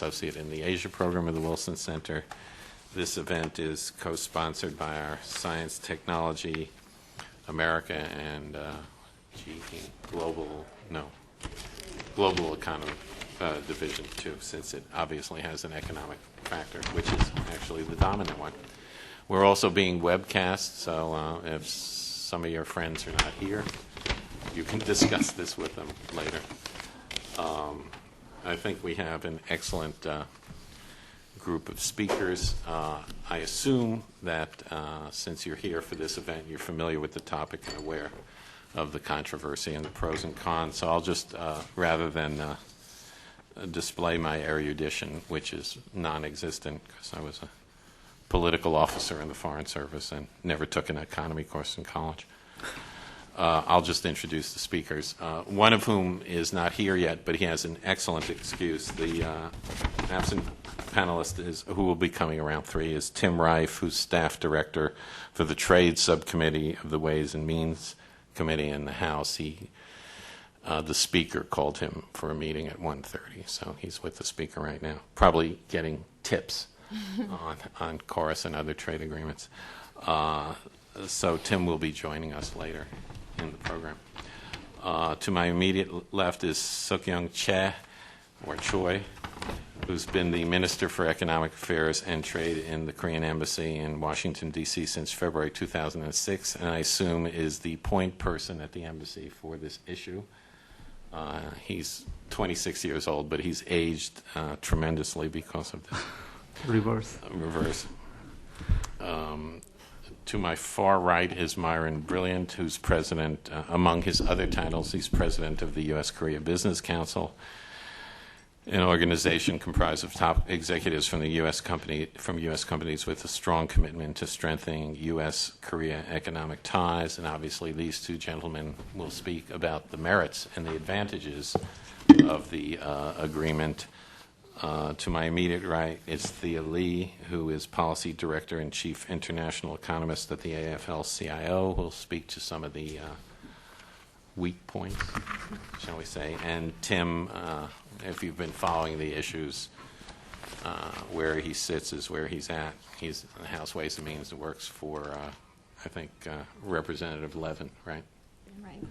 Associate in the Asia program of the Wilson Center. This event is co-sponsored by our Science, Technology, America, and Global Economy Division too, since it obviously has an economic factor, which is actually the dominant one. We're also being webcast, so if some of your friends are not here, you can discuss this with them later. I think we have an excellent group of speakers. I assume that since you're here for this event, you're familiar with the topic and aware of the controversy and the pros and cons. So I'll just, rather than display my erudition, which is non-existent because I was a political officer in the Foreign Service and never took an economy course in college, I'll just introduce the speakers, one of whom is not here yet, but he has an excellent excuse. The absent panelist who will be coming around 3 is Tim Reif, who's staff director for the Trade Subcommittee of the Ways and Means Committee in the House. The speaker called him for a meeting at 1:30, so he's with the speaker right now, probably getting tips on Chorus and other trade agreements. So Tim will be joining us later in the program. To my immediate left is Suk-Young Choi, who's been the Minister for Economic Affairs and Trade in the Korean Embassy in Washington, D.C. since February 2006, and I assume is the point person at the embassy for this issue. He's 26 years old, but he's aged tremendously because of this. Reverse. To my far right is Myron Brilliant, who's president, among his other titles, he's president of the U.S.-Korea Business Council, an organization comprised of top executives from U.S. companies with a strong commitment to strengthening U.S.-Korea economic ties. And obviously these two gentlemen will speak about the merits and the advantages of the agreement. To my immediate right is Thea Lee, who is Policy Director and Chief International Economist at the AFL-CIO, who will speak to some of the weak points, shall we say. And Tim, if you've been following the issues, where he sits is where he's at. He's in the House Ways and Means, works for, I think, Representative Levin, right? Right.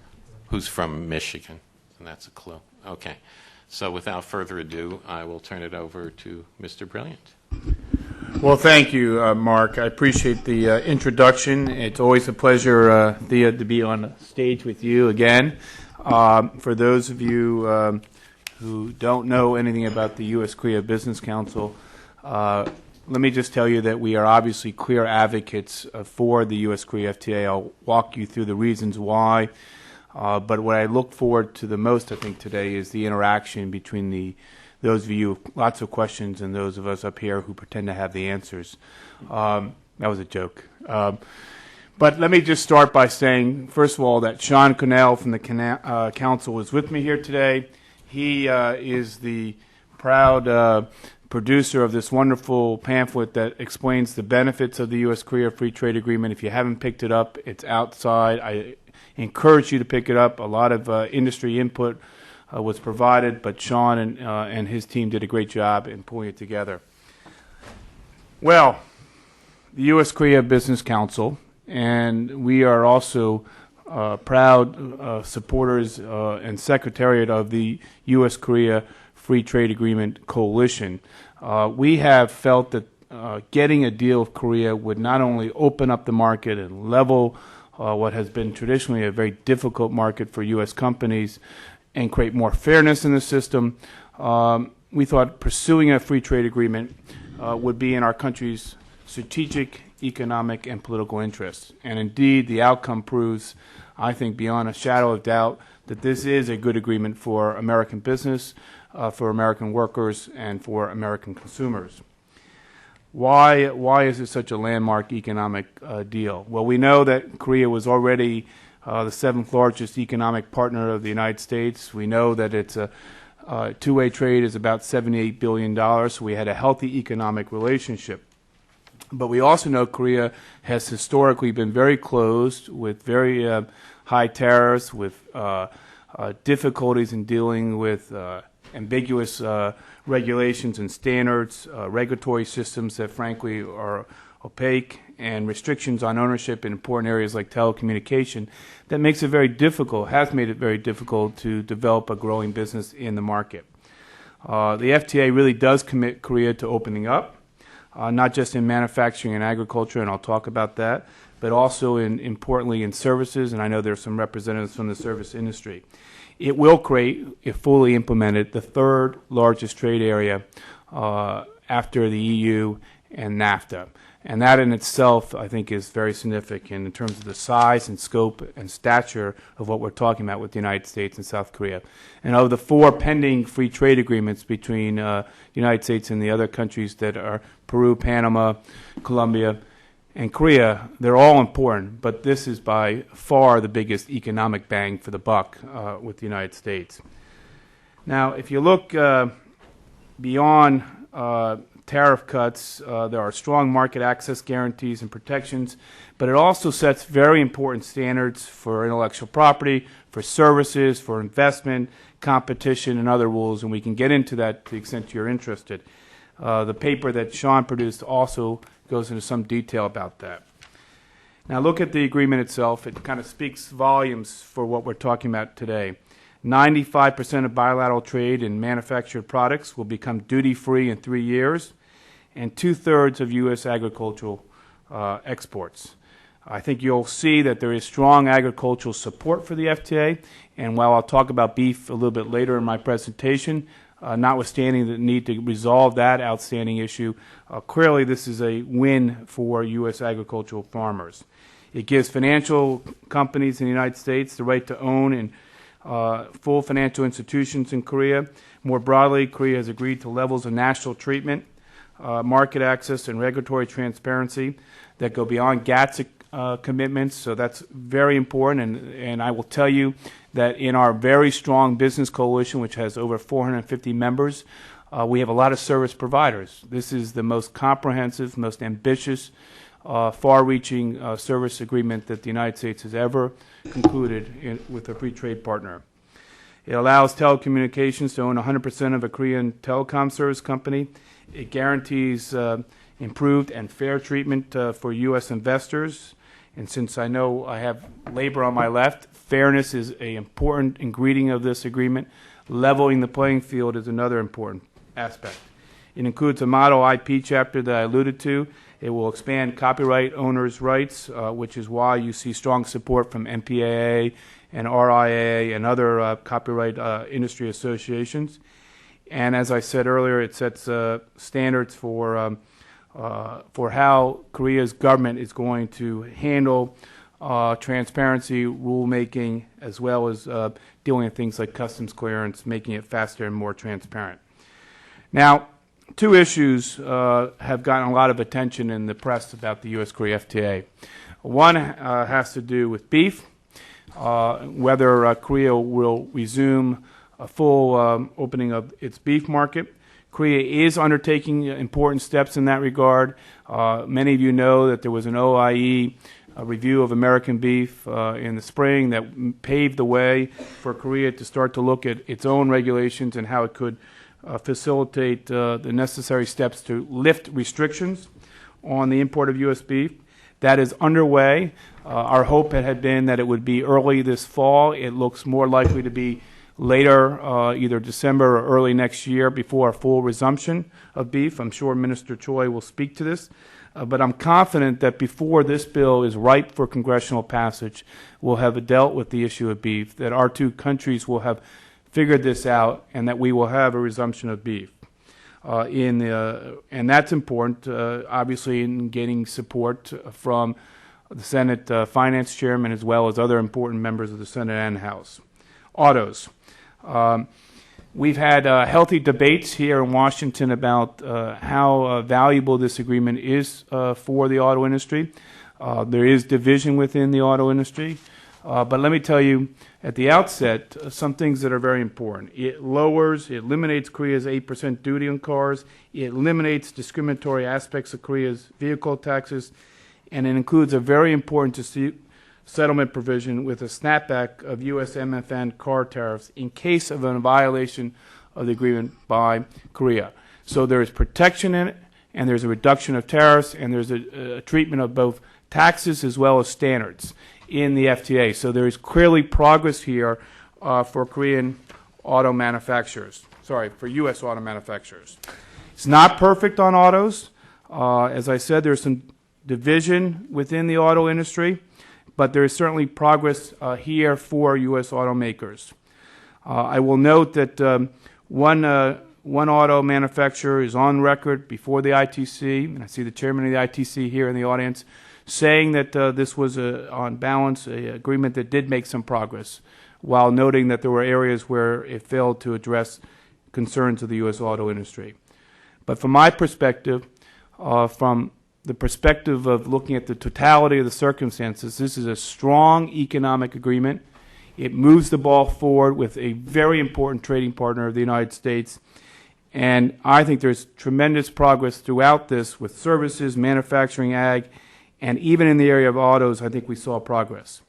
Who's from Michigan, and that's a clue. Okay. So without further ado, I will turn it over to Mr. Brilliant. Well, thank you, Mark. I appreciate the introduction. It's always a pleasure, Thea, to be on the stage with you again. For those of you who don't know anything about the U.S.-Korea Business Council, let me just tell you that we are obviously clear advocates for the U.S.-Korea FTA. I'll walk you through the reasons why. But what I look forward to the most, I think, today is the interaction between those of you with lots of questions and those of us up here who pretend to have the answers. That was a joke. But let me just start by saying, first of all, that Sean Connell from the Council is with me here today. He is the proud producer of this wonderful pamphlet that explains the benefits of the U.S.-Korea Free Trade Agreement. If you haven't picked it up, it's outside. I encourage you to pick it up. A lot of industry input was provided, but Sean and his team did a great job in pulling it together. Well, the U.S.-Korea Business Council, and we are also proud supporters and secretariat of the U.S.-Korea Free Trade Agreement Coalition. We have felt that getting a deal with Korea would not only open up the market and level what has been traditionally a very difficult market for U.S. companies and create more fairness in the system. We thought pursuing a free trade agreement would be in our country's strategic, economic, and political interests. And indeed, the outcome proves, I think, beyond a shadow of doubt, that this is a good agreement for American business, for American workers, and for American consumers. Why is it such a landmark economic deal? Well, we know that Korea was already the 7th largest economic partner of the United States. We know that its two-way trade is about $78 billion, so we had a healthy economic relationship. But we also know Korea has historically been very closed, with very high tariffs, with difficulties in dealing with ambiguous regulations and standards, regulatory systems that frankly are opaque, and restrictions on ownership in important areas like telecommunication that makes it very difficult, has made it very difficult to develop a growing business in the market. The FTA really does commit Korea to opening up, not just in manufacturing and agriculture, and I'll talk about that, but also importantly in services, and I know there's some representatives from the service industry. It will create, if fully implemented, the third largest trade area after the EU and NAFTA. And that in itself, I think, is very significant in terms of the size and scope and stature of what we're talking about with the United States and South Korea. And of the 4 pending free trade agreements between the United States and the other countries that are Peru, Panama, Colombia, and Korea, they're all important, but this is by far the biggest economic bang for the buck with the United States. Now, if you look beyond tariff cuts, there are strong market access guarantees and protections, but it also sets very important standards for intellectual property, for services, for investment, competition, and other rules, and we can get into that to the extent you're interested. The paper that Sean produced also goes into some detail about that. Now look at the agreement itself. It kind of speaks volumes for what we're talking about today. 95% of bilateral trade in manufactured products will become duty-free in 3 years, and 2/3 of U.S. agricultural exports. I think you'll see that there is strong agricultural support for the FTA, and while I'll talk about beef a little bit later in my presentation, notwithstanding the need to resolve that outstanding issue, clearly this is a win for U.S. agricultural farmers. It gives financial companies in the United States the right to own and full financial institutions in Korea. More broadly, Korea has agreed to levels of national treatment, market access, and regulatory transparency that go beyond GATS commitments, so that's very important. And I will tell you that in our very strong business coalition, which has over 450 members, we have a lot of service providers. This is the most comprehensive, most ambitious, far-reaching service agreement that the United States has ever concluded with a free trade partner. It allows telecommunications to own 100% of a Korean telecom service company. It guarantees improved and fair treatment for U.S. investors. And since I know I have labor on my left, fairness is an important ingredient of this agreement. Leveling the playing field is another important aspect. It includes a model IP chapter that I alluded to. It will expand copyright owners' rights, which is why you see strong support from MPAA and RIAA and other copyright industry associations. And as I said earlier, it sets standards for how Korea's government is going to handle transparency, rulemaking, as well as dealing with things like customs clearance, making it faster and more transparent. Now, 2 issues have gotten a lot of attention in the press about the U.S.-Korea FTA. One has to do with beef, whether Korea will resume a full opening of its beef market. Korea is undertaking important steps in that regard. Many of you know that there was an OIE review of American beef in the spring that paved the way for Korea to start to look at its own regulations and how it could facilitate the necessary steps to lift restrictions on the import of U.S. beef. That is underway. Our hope had been that it would be early this fall. It looks more likely to be later, either December or early next year, before a full resumption of beef. I'm sure Minister Choi will speak to this. But I'm confident that before this bill is ripe for congressional passage, we'll have dealt with the issue of beef, that our 2 countries will have figured this out, and that we will have a resumption of beef. And that's important, obviously, in getting support from the Senate Finance Chairman as well as other important members of the Senate and House. Autos. We've had healthy debates here in Washington about how valuable this agreement is for the auto industry. There is division within the auto industry. But let me tell you at the outset some things that are very important. It eliminates Korea's 8% duty on cars. It eliminates discriminatory aspects of Korea's vehicle taxes. And it includes a very important settlement provision with a snapback of U.S. MFN car tariffs in case of a violation of the agreement by Korea. So there is protection in it, and there's a reduction of tariffs, and there's a treatment of both taxes as well as standards in the FTA. So there is clearly progress here for Korean auto manufacturers. Sorry, for U.S. auto manufacturers. It's not perfect on autos. As I said, there's some division within the auto industry, but there is certainly progress here for U.S. automakers. I will note that one auto manufacturer is on record before the ITC, and I see the chairman of the ITC here in the audience, saying that this was, on balance, an agreement that did make some progress, while noting that there were areas where it failed to address concerns of the U.S. auto industry. But from my perspective, from the perspective of looking at the totality of the circumstances, this is a strong economic agreement. It moves the ball forward with a very important trading partner of the United States. And I think there's tremendous progress throughout this with services, manufacturing, ag, and even in the area of autos, I think we saw progress.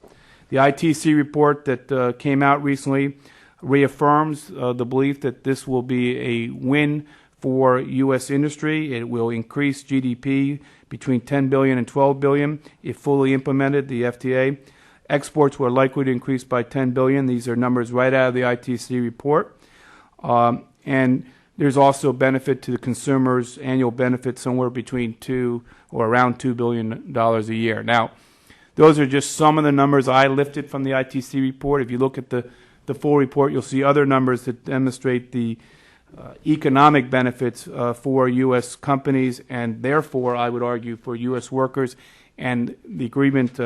The ITC report that came out recently reaffirms the belief that this will be a win for U.S. industry. It will increase GDP between $10 billion and $12 billion if fully implemented, the FTA. Exports were likely to increase by $10 billion. These are numbers right out of the ITC report. And there's also benefit to the consumers, annual benefit somewhere between around $2 billion a year. Now, those are just some of the numbers I lifted from the ITC report. If you look at the full report, you'll see other numbers that demonstrate the economic benefits for U.S. companies and therefore, I would argue, for U.S. workers. And the agreement,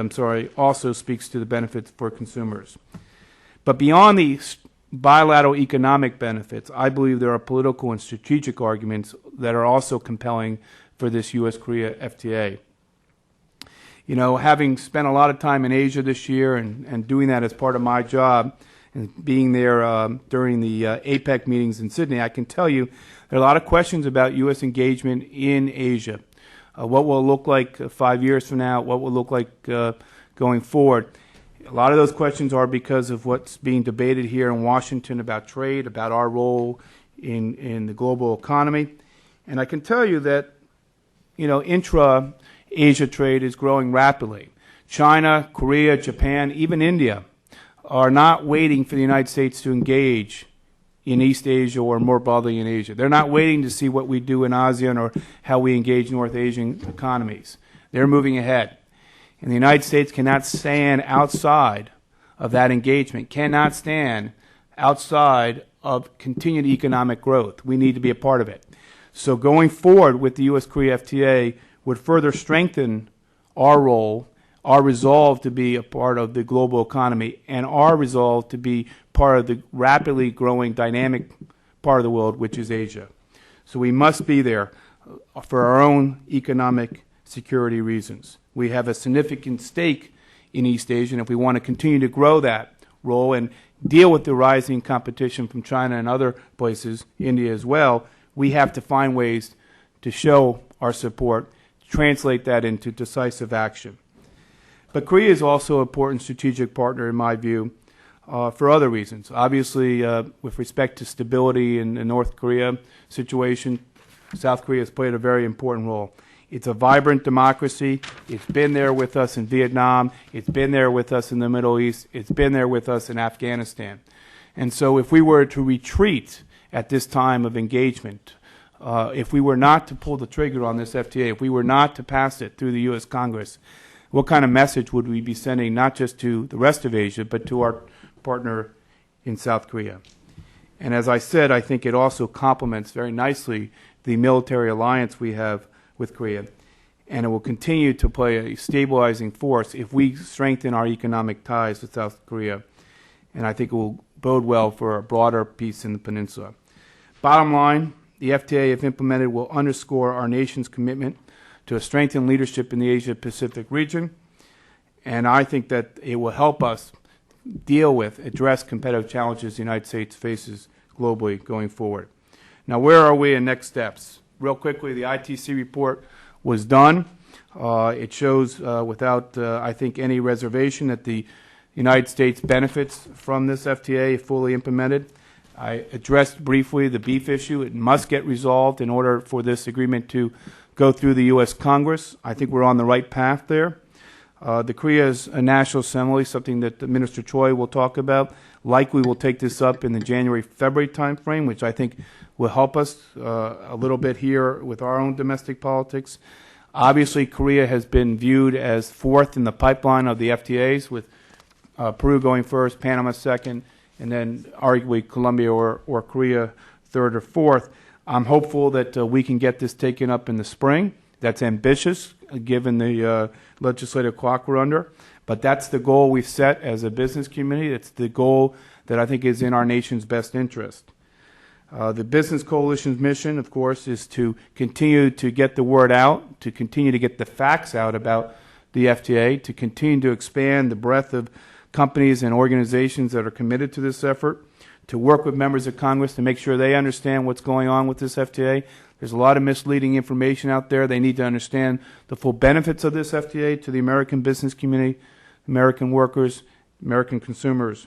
also speaks to the benefits for consumers. But beyond the bilateral economic benefits, I believe there are political and strategic arguments that are also compelling for this U.S.-Korea FTA. You know, having spent a lot of time in Asia this year and doing that as part of my job and being there during the APEC meetings in Sydney, I can tell you there are a lot of questions about U.S. engagement in Asia. What will it look like 5 years from now? What will it look like going forward? A lot of those questions are because of what's being debated here in Washington about trade, about our role in the global economy. And I can tell you that, you know, intra-Asia trade is growing rapidly. China, Korea, Japan, even India are not waiting for the United States to engage in East Asia or more broadly in Asia. They're not waiting to see what we do in ASEAN or how we engage North Asian economies. They're moving ahead. And the United States cannot stand outside of that engagement, cannot stand outside of continued economic growth. We need to be a part of it. So going forward with the U.S.-Korea FTA would further strengthen our role, our resolve to be a part of the global economy, and our resolve to be part of the rapidly growing dynamic part of the world, which is Asia. So we must be there for our own economic security reasons. We have a significant stake in East Asia, and if we want to continue to grow that role and deal with the rising competition from China and other places, India as well, we have to find ways to show our support, translate that into decisive action. But Korea is also an important strategic partner, in my view, for other reasons. Obviously, with respect to stability in the North Korea situation, South Korea has played a very important role. It's a vibrant democracy. It's been there with us in Vietnam. It's been there with us in the Middle East. It's been there with us in Afghanistan. And so if we were to retreat at this time of engagement, if we were not to pull the trigger on this FTA, if we were not to pass it through the U.S. Congress, what kind of message would we be sending not just to the rest of Asia, but to our partner in South Korea? And as I said, I think it also complements very nicely the military alliance we have with Korea, and it will continue to play a stabilizing force if we strengthen our economic ties with South Korea, and I think it will bode well for a broader peace in the peninsula. Bottom line, the FTA, if implemented, will underscore our nation's commitment to a strengthened leadership in the Asia-Pacific region, and I think that it will help us address competitive challenges the United States faces globally going forward. Now, where are we in next steps? Real quickly, the ITC report was done. It shows without, I think, any reservation that the United States benefits from this FTA if fully implemented. I addressed briefly the beef issue. It must get resolved in order for this agreement to go through the U.S. Congress. I think we're on the right path there. The Korea's National Assembly, something that Minister Choi will talk about, likely will take this up in the January-February timeframe, which I think will help us a little bit here with our own domestic politics. Obviously, Korea has been viewed as fourth in the pipeline of the FTAs, with Peru going first, Panama second, and then arguably Colombia or Korea third or fourth. I'm hopeful that we can get this taken up in the spring. That's ambitious, given the legislative clock we're under. But that's the goal we've set as a business community. It's the goal that I think is in our nation's best interest. The Business Coalition's mission, of course, is to continue to get the word out, to continue to get the facts out about the FTA, to continue to expand the breadth of companies and organizations that are committed to this effort, to work with members of Congress to make sure they understand what's going on with this FTA. There's a lot of misleading information out there. They need to understand the full benefits of this FTA to the American business community, American workers, American consumers.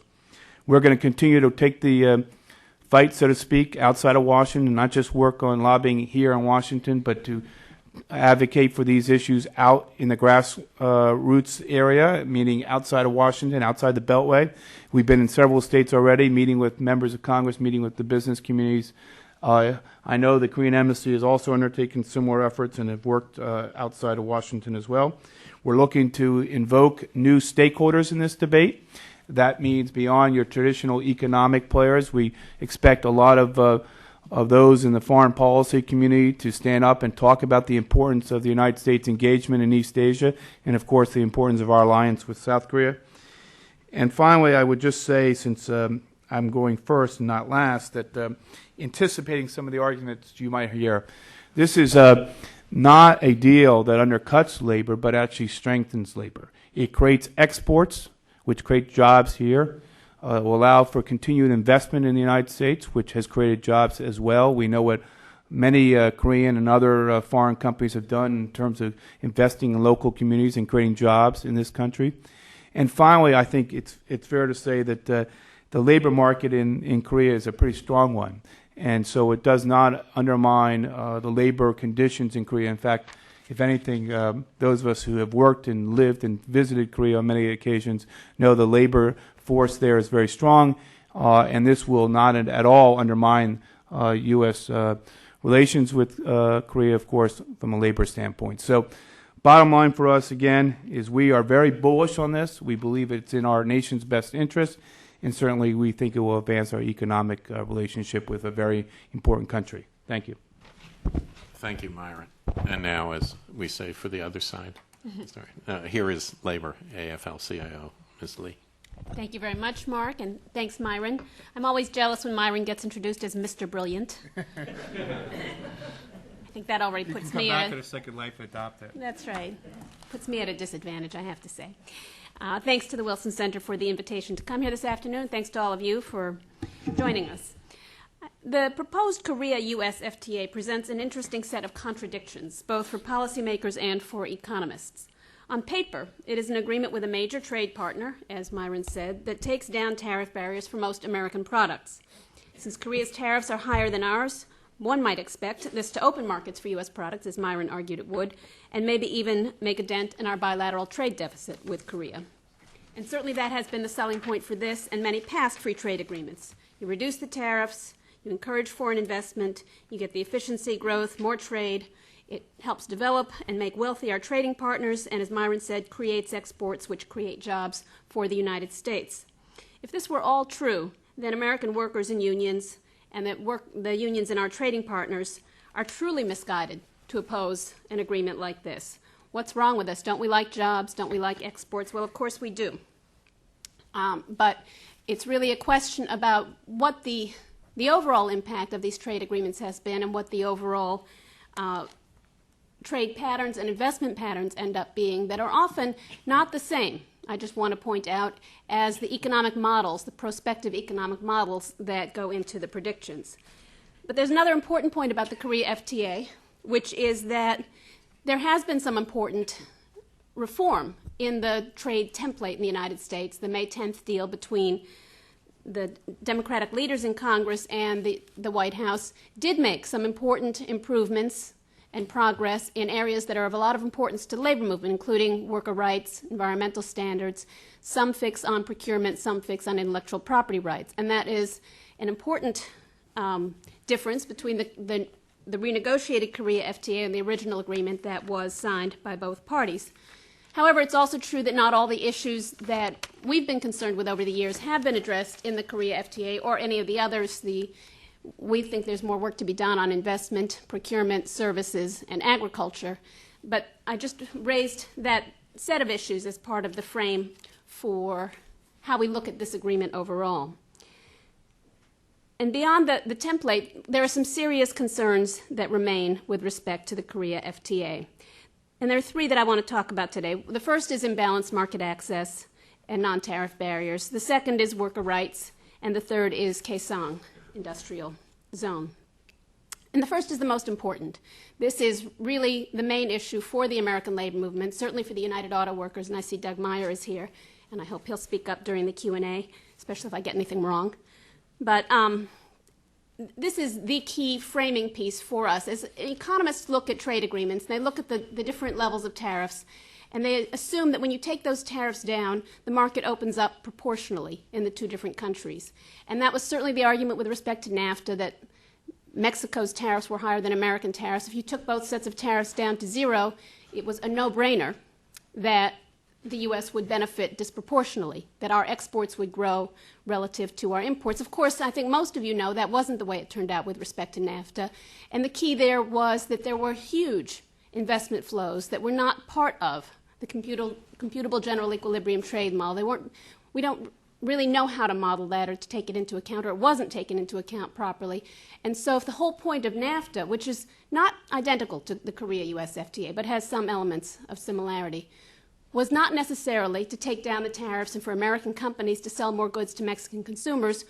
We're going to continue to take the fight, so to speak, outside of Washington, not just work on lobbying here in Washington, but to advocate for these issues out in the grassroots area, meaning outside of Washington, outside the Beltway. We've been in several states already, meeting with members of Congress, meeting with the business communities. I know the Korean Embassy has also undertaken similar efforts and have worked outside of Washington as well. We're looking to invoke new stakeholders in this debate. That means beyond your traditional economic players, we expect a lot of those in the foreign policy community to stand up and talk about the importance of the United States engagement in East Asia and, of course, the importance of our alliance with South Korea. And finally, I would just say, since I'm going first and not last, that anticipating some of the arguments you might hear, this is not a deal that undercuts labor, but actually strengthens labor. It creates exports, which create jobs here. Will allow for continued investment in the United States, which has created jobs as well. We know what many Korean and other foreign companies have done in terms of investing in local communities and creating jobs in this country. And finally, I think it's fair to say that the labor market in Korea is a pretty strong one. And so it does not undermine the labor conditions in Korea. In fact, if anything, those of us who have worked and lived and visited Korea on many occasions know the labor force there is very strong, and this will not at all undermine U.S. relations with Korea, of course, from a labor standpoint. So bottom line for us, again, is we are very bullish on this. We believe it's in our nation's best interest, and certainly we think it will advance our economic relationship with a very important country. Thank you. Thank you, Myron. And now, as we say for the other side, here is Labor, AFL-CIO, Ms. Lee. Thank you very much, Mark, and thanks, Myron. I'm always jealous when Myron gets introduced as Mr. Brilliant. I think that already puts me at a second life and adopt it. That's right. Puts me at a disadvantage, I have to say. Thanks to the Wilson Center for the invitation to come here this afternoon. Thanks to all of you for joining us. The proposed Korea-U.S. FTA presents an interesting set of contradictions, both for policymakers and for economists. On paper, it is an agreement with a major trade partner, as Myron said, that takes down tariff barriers for most American products. Since Korea's tariffs are higher than ours, one might expect this to open markets for U.S. products, as Myron argued it would, and maybe even make a dent in our bilateral trade deficit with Korea. And certainly that has been the selling point for this and many past free trade agreements. You reduce the tariffs, you encourage foreign investment, you get the efficiency, growth, more trade. It helps develop and make wealthy our trading partners, and as Myron said, creates exports which create jobs for the United States. If this were all true, then American workers and unions, and the unions in our trading partners, are truly misguided to oppose an agreement like this. What's wrong with us? Don't we like jobs? Don't we like exports? Well, of course we do. But it's really a question about what the overall impact of these trade agreements has been and what the overall trade patterns and investment patterns end up being that are often not the same, I just want to point out, as the economic models, the prospective economic models that go into the predictions. But there's another important point about the Korea FTA, which is that there has been some important reform in the trade template in the United States, the May 10th deal between the Democratic leaders in Congress and the White House did make some important improvements and progress in areas that are of a lot of importance to the labor movement, including worker rights, environmental standards, some fix on procurement, some fix on intellectual property rights. And that is an important difference between the renegotiated Korea FTA and the original agreement that was signed by both parties. However, it's also true that not all the issues that we've been concerned with over the years have been addressed in the Korea FTA or any of the others. We think there's more work to be done on investment, procurement, services, and agriculture. But I just raised that set of issues as part of the frame for how we look at this agreement overall. And beyond the template, there are some serious concerns that remain with respect to the Korea FTA. And there are three that I want to talk about today. The first is imbalanced market access and non-tariff barriers. The second is worker rights. And the third is Kaesong industrial zone. And the first is the most important. This is really the main issue for the American labor movement, certainly for the United Auto Workers, and I see Doug Meyer is here, and I hope he'll speak up during the Q&A, especially if I get anything wrong. But this is the key framing piece for us. As economists look at trade agreements, they look at the different levels of tariffs, and they assume that when you take those tariffs down, the market opens up proportionally in the two different countries. And that was certainly the argument with respect to NAFTA, that Mexico's tariffs were higher than American tariffs. If you took both sets of tariffs down to zero, it was a no-brainer that the U.S. would benefit disproportionately, that our exports would grow relative to our imports. Of course, I think most of you know that wasn't the way it turned out with respect to NAFTA. And the key there was that there were huge investment flows that were not part of the computable general equilibrium trade model. We don't really know how to model that or to take it into account, or it wasn't taken into account properly. And so if the whole point of NAFTA, which is not identical to the Korea-US FTA, but has some elements of similarity, was not necessarily to take down the tariffs and for American companies to sell more goods to Mexican consumers,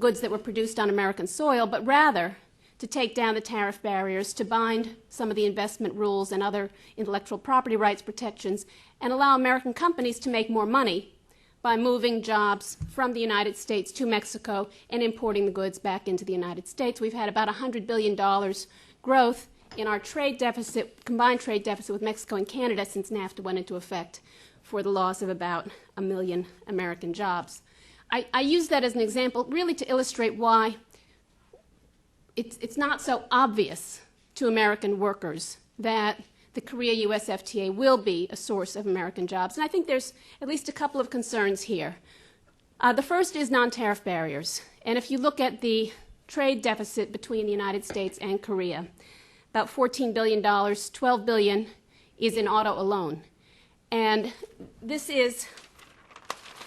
goods that were produced on American soil, but rather to take down the tariff barriers, to bind some of the investment rules and other intellectual property rights protections, and allow American companies to make more money by moving jobs from the United States to Mexico and importing the goods back into the United States. We've had about $100 billion growth in our trade deficit, combined trade deficit with Mexico and Canada since NAFTA went into effect, for the loss of about 1 million American jobs. I use that as an example really to illustrate why it's not so obvious to American workers that the Korea-US FTA will be a source of American jobs. And I think there's at least a couple of concerns here. The first is non-tariff barriers. And if you look at the trade deficit between the United States and Korea, about $14 billion, $12 billion is in auto alone. And this is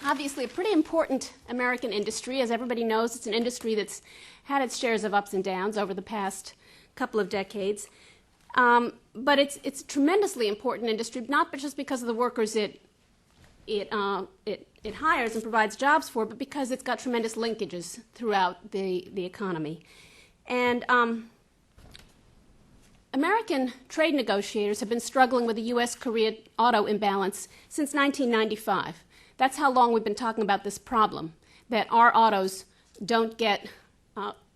obviously a pretty important American industry. As everybody knows, it's an industry that's had its shares of ups and downs over the past couple of decades. But it's a tremendously important industry, not just because of the workers it hires and provides jobs for, but because it's got tremendous linkages throughout the economy. And American trade negotiators have been struggling with the U.S.-Korea auto imbalance since 1995. That's how long we've been talking about this problem, that our autos don't get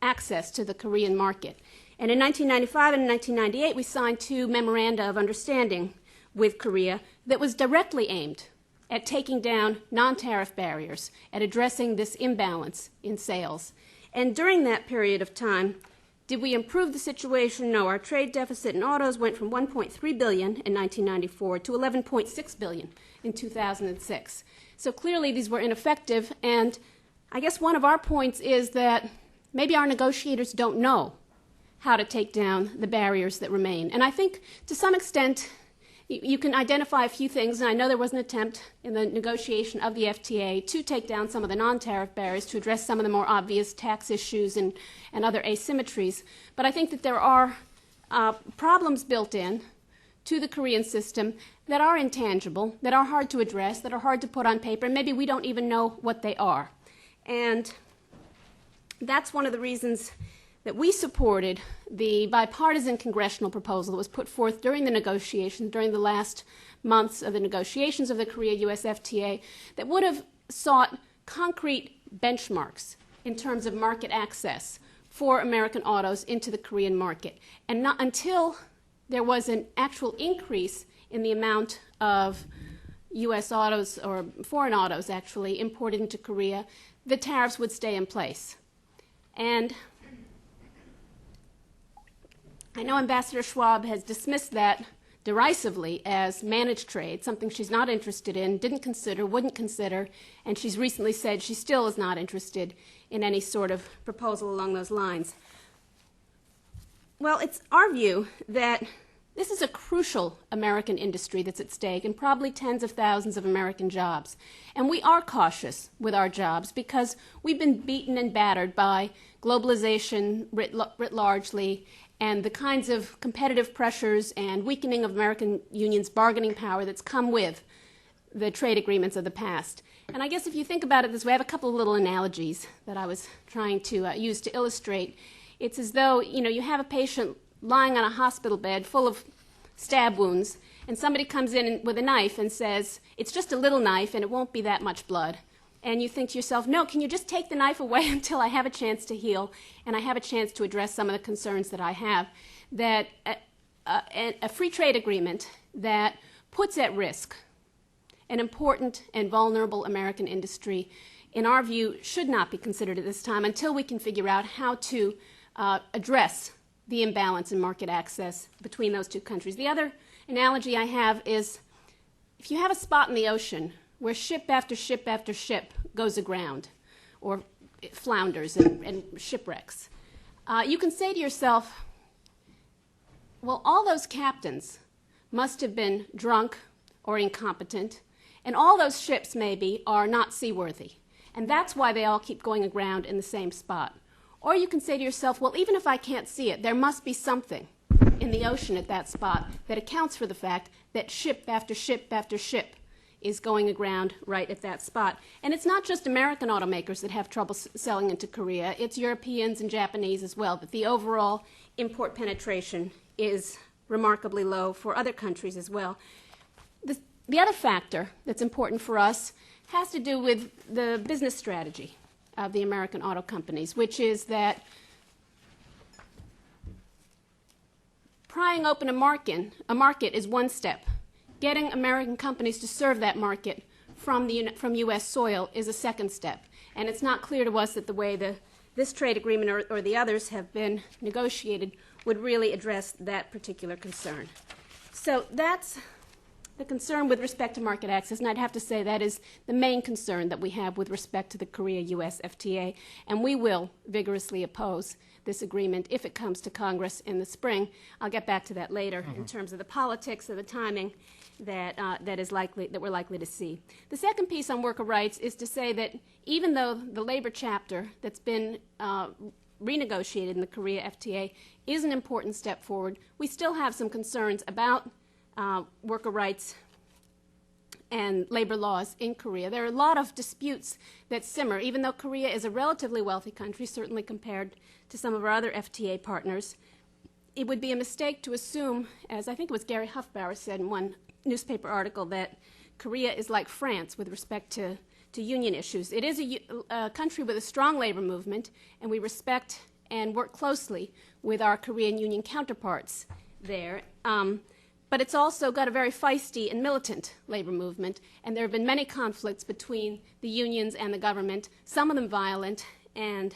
access to the Korean market. And in 1995 and 1998, we signed 2 memoranda of understanding with Korea that was directly aimed at taking down non-tariff barriers, at addressing this imbalance in sales. And during that period of time, did we improve the situation? No. Our trade deficit in autos went from $1.3 billion in 1994 to $11.6 billion in 2006. So clearly these were ineffective, and I guess one of our points is that maybe our negotiators don't know how to take down the barriers that remain. And I think to some extent you can identify a few things, and I know there was an attempt in the negotiation of the FTA to take down some of the non-tariff barriers, to address some of the more obvious tax issues and other asymmetries. But I think that there are problems built in to the Korean system that are intangible, that are hard to address, that are hard to put on paper, and maybe we don't even know what they are. And that's one of the reasons that we supported the bipartisan congressional proposal that was put forth during the negotiations, during the last months of the negotiations of the Korea-US FTA, that would have sought concrete benchmarks in terms of market access for American autos into the Korean market. And not until there was an actual increase in the amount of U.S. autos, or foreign autos actually, imported into Korea, the tariffs would stay in place. And I know Ambassador Schwab has dismissed that derisively as managed trade, something she's not interested in, didn't consider, wouldn't consider, and she's recently said she still is not interested in any sort of proposal along those lines. Well, it's our view that this is a crucial American industry that's at stake, and probably tens of thousands of American jobs. And we are cautious with our jobs because we've been beaten and battered by globalization writ largely, and the kinds of competitive pressures and weakening of American unions' bargaining power that's come with the trade agreements of the past. And I guess if you think about it this way, I have a couple of little analogies that I was trying to use to illustrate. It's as though, you have a patient lying on a hospital bed full of stab wounds, and somebody comes in with a knife and says, it's just a little knife and it won't be that much blood. And you think to yourself, no, can you just take the knife away until I have a chance to heal and I have a chance to address some of the concerns that I have? That a free trade agreement that puts at risk an important and vulnerable American industry, in our view, should not be considered at this time until we can figure out how to address the imbalance in market access between those two countries. The other analogy I have is if you have a spot in the ocean where ship after ship after ship goes aground or it flounders and shipwrecks, you can say to yourself, well, all those captains must have been drunk or incompetent, and all those ships maybe are not seaworthy, and that's why they all keep going aground in the same spot. Or you can say to yourself, well, even if I can't see it, there must be something in the ocean at that spot that accounts for the fact that ship after ship after ship is going aground right at that spot. And it's not just American automakers that have trouble selling into Korea. It's Europeans and Japanese as well, but the overall import penetration is remarkably low for other countries as well. The other factor that's important for us has to do with the business strategy of the American auto companies, which is that prying open a market is one step. Getting American companies to serve that market from U.S. soil is a second step. And it's not clear to us that the way this trade agreement or the others have been negotiated would really address that particular concern. So that's the concern with respect to market access, and I'd have to say that is the main concern that we have with respect to the Korea-U.S. FTA, and we will vigorously oppose this agreement if it comes to Congress in the spring. I'll get back to that later in terms of the politics of the timing that we're likely to see. The second piece on worker rights is to say that even though the labor chapter that's been renegotiated in the Korea FTA is an important step forward, we still have some concerns about worker rights and labor laws in Korea. There are a lot of disputes that simmer, even though Korea is a relatively wealthy country, certainly compared to some of our other FTA partners. It would be a mistake to assume, as I think it was Gary Huffbauer said in one newspaper article, that Korea is like France with respect to union issues. It is a country with a strong labor movement, and we respect and work closely with our Korean union counterparts there. But it's also got a very feisty and militant labor movement, and there have been many conflicts between the unions and the government, some of them violent, and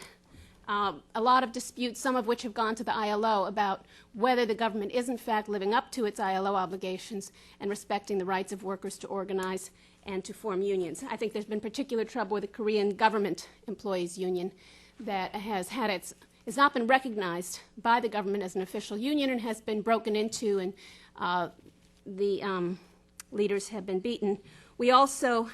a lot of disputes, some of which have gone to the ILO about whether the government is in fact living up to its ILO obligations and respecting the rights of workers to organize and to form unions. I think there's been particular trouble with the Korean government employees union that has not been recognized by the government as an official union and has been broken into, and the leaders have been beaten. We also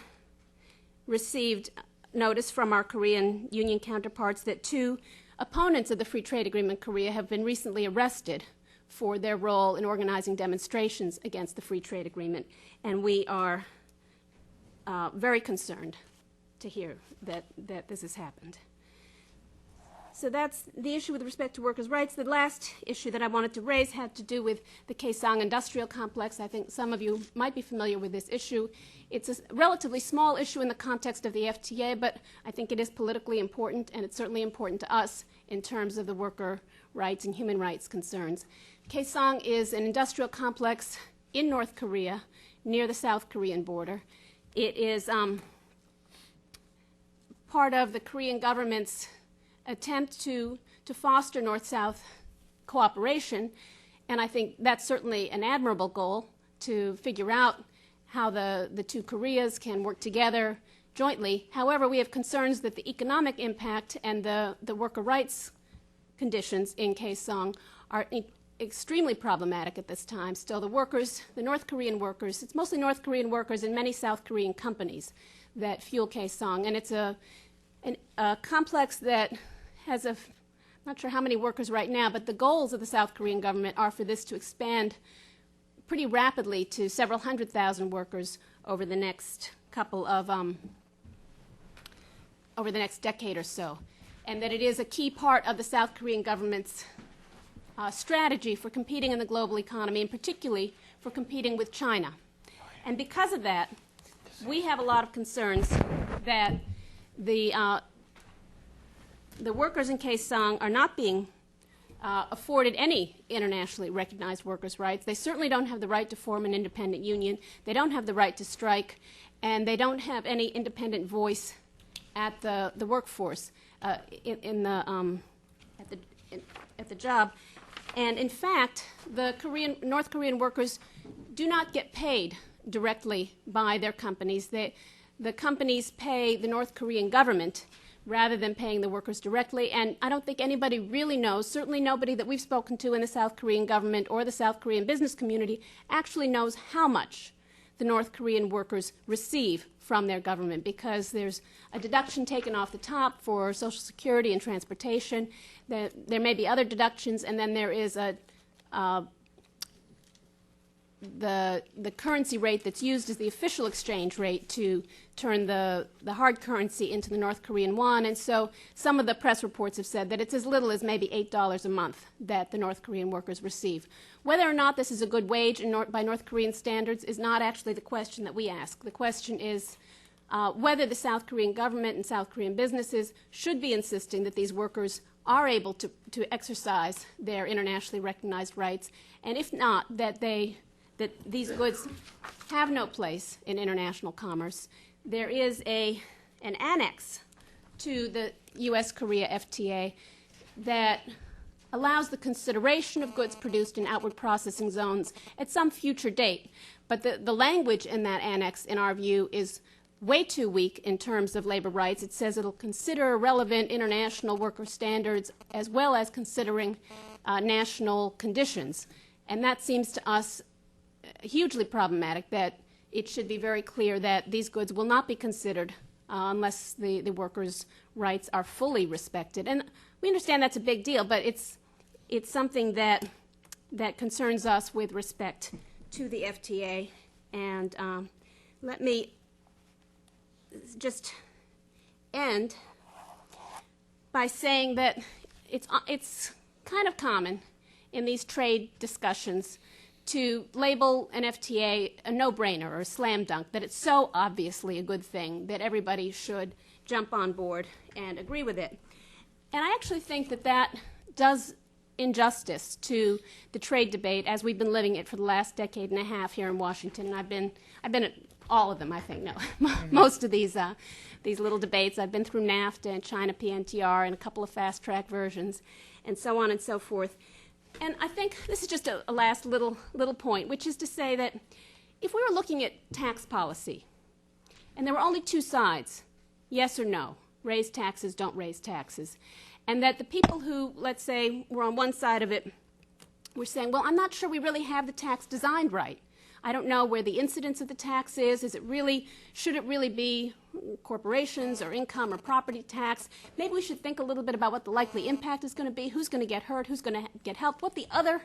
received notice from our Korean union counterparts that 2 opponents of the free trade agreement in Korea have been recently arrested for their role in organizing demonstrations against the free trade agreement, and we are very concerned to hear that this has happened. So that's the issue with respect to workers' rights. The last issue that I wanted to raise had to do with the Kaesong Industrial Complex. I think some of you might be familiar with this issue. It's a relatively small issue in the context of the FTA, but I think it is politically important, and it's certainly important to us in terms of the worker rights and human rights concerns. Kaesong is an industrial complex in North Korea near the South Korean border. It is part of the Korean government's attempt to foster North-South cooperation, and I think that's certainly an admirable goal, to figure out how the two Koreas can work together jointly. However, we have concerns that the economic impact and the worker rights conditions in Kaesong are extremely problematic at this time. Still, the workers, the North Korean workers, it's mostly North Korean workers and many South Korean companies that fuel Kaesong, and it's a complex that has I'm not sure how many workers right now, but the goals of the South Korean government are for this to expand pretty rapidly to several 100,000 workers over the next couple of over the next decade or so, and that it is a key part of the South Korean government's strategy for competing in the global economy, and particularly for competing with China. And because of that, we have a lot of concerns that the workers in Kaesong are not being afforded any internationally recognized workers' rights. They certainly don't have the right to form an independent union. They don't have the right to strike, and they don't have any independent voice at the workforce at the job. And in fact, the North Korean workers do not get paid directly by their companies. The companies pay the North Korean government rather than paying the workers directly. And I don't think anybody really knows, certainly nobody that we've spoken to in the South Korean government or the South Korean business community actually knows how much the North Korean workers receive from their government, because there's a deduction taken off the top for Social Security and transportation. There may be other deductions, and then there is the currency rate that's used as the official exchange rate to turn the hard currency into the North Korean won. And so some of the press reports have said that it's as little as maybe $8 a month that the North Korean workers receive. Whether or not this is a good wage by North Korean standards is not actually the question that we ask. The question is whether the South Korean government and South Korean businesses should be insisting that these workers are able to exercise their internationally recognized rights, and if not, that these goods have no place in international commerce. There is an annex to the U.S.-Korea FTA that allows the consideration of goods produced in outward processing zones at some future date. But the language in that annex, in our view, is way too weak in terms of labor rights. It says it'll consider relevant international worker standards as well as considering national conditions. And that seems to us hugely problematic, that it should be very clear that these goods will not be considered unless the workers' rights are fully respected. And we understand that's a big deal, but it's something that concerns us with respect to the FTA. And let me just end by saying that it's kind of common in these trade discussions to label an FTA a no-brainer or a slam dunk, that it's so obviously a good thing that everybody should jump on board and agree with it. And I actually think that does injustice to the trade debate as we've been living it for the last decade and a half here in Washington. And I've been at all of them, I think, most of these little debates. I've been through NAFTA and China PNTR and a couple of fast-track versions and so on and so forth. And I think this is just a last little point, which is to say that if we were looking at tax policy and there were only two sides, yes or no, raise taxes, don't raise taxes, and that the people who, let's say, were on one side of it were saying, well, I'm not sure we really have the tax designed right. I don't know where the incidence of the tax is. Should it really be corporations or income or property tax? Maybe we should think a little bit about what the likely impact is going to be, who's going to get hurt, who's going to get help, what the other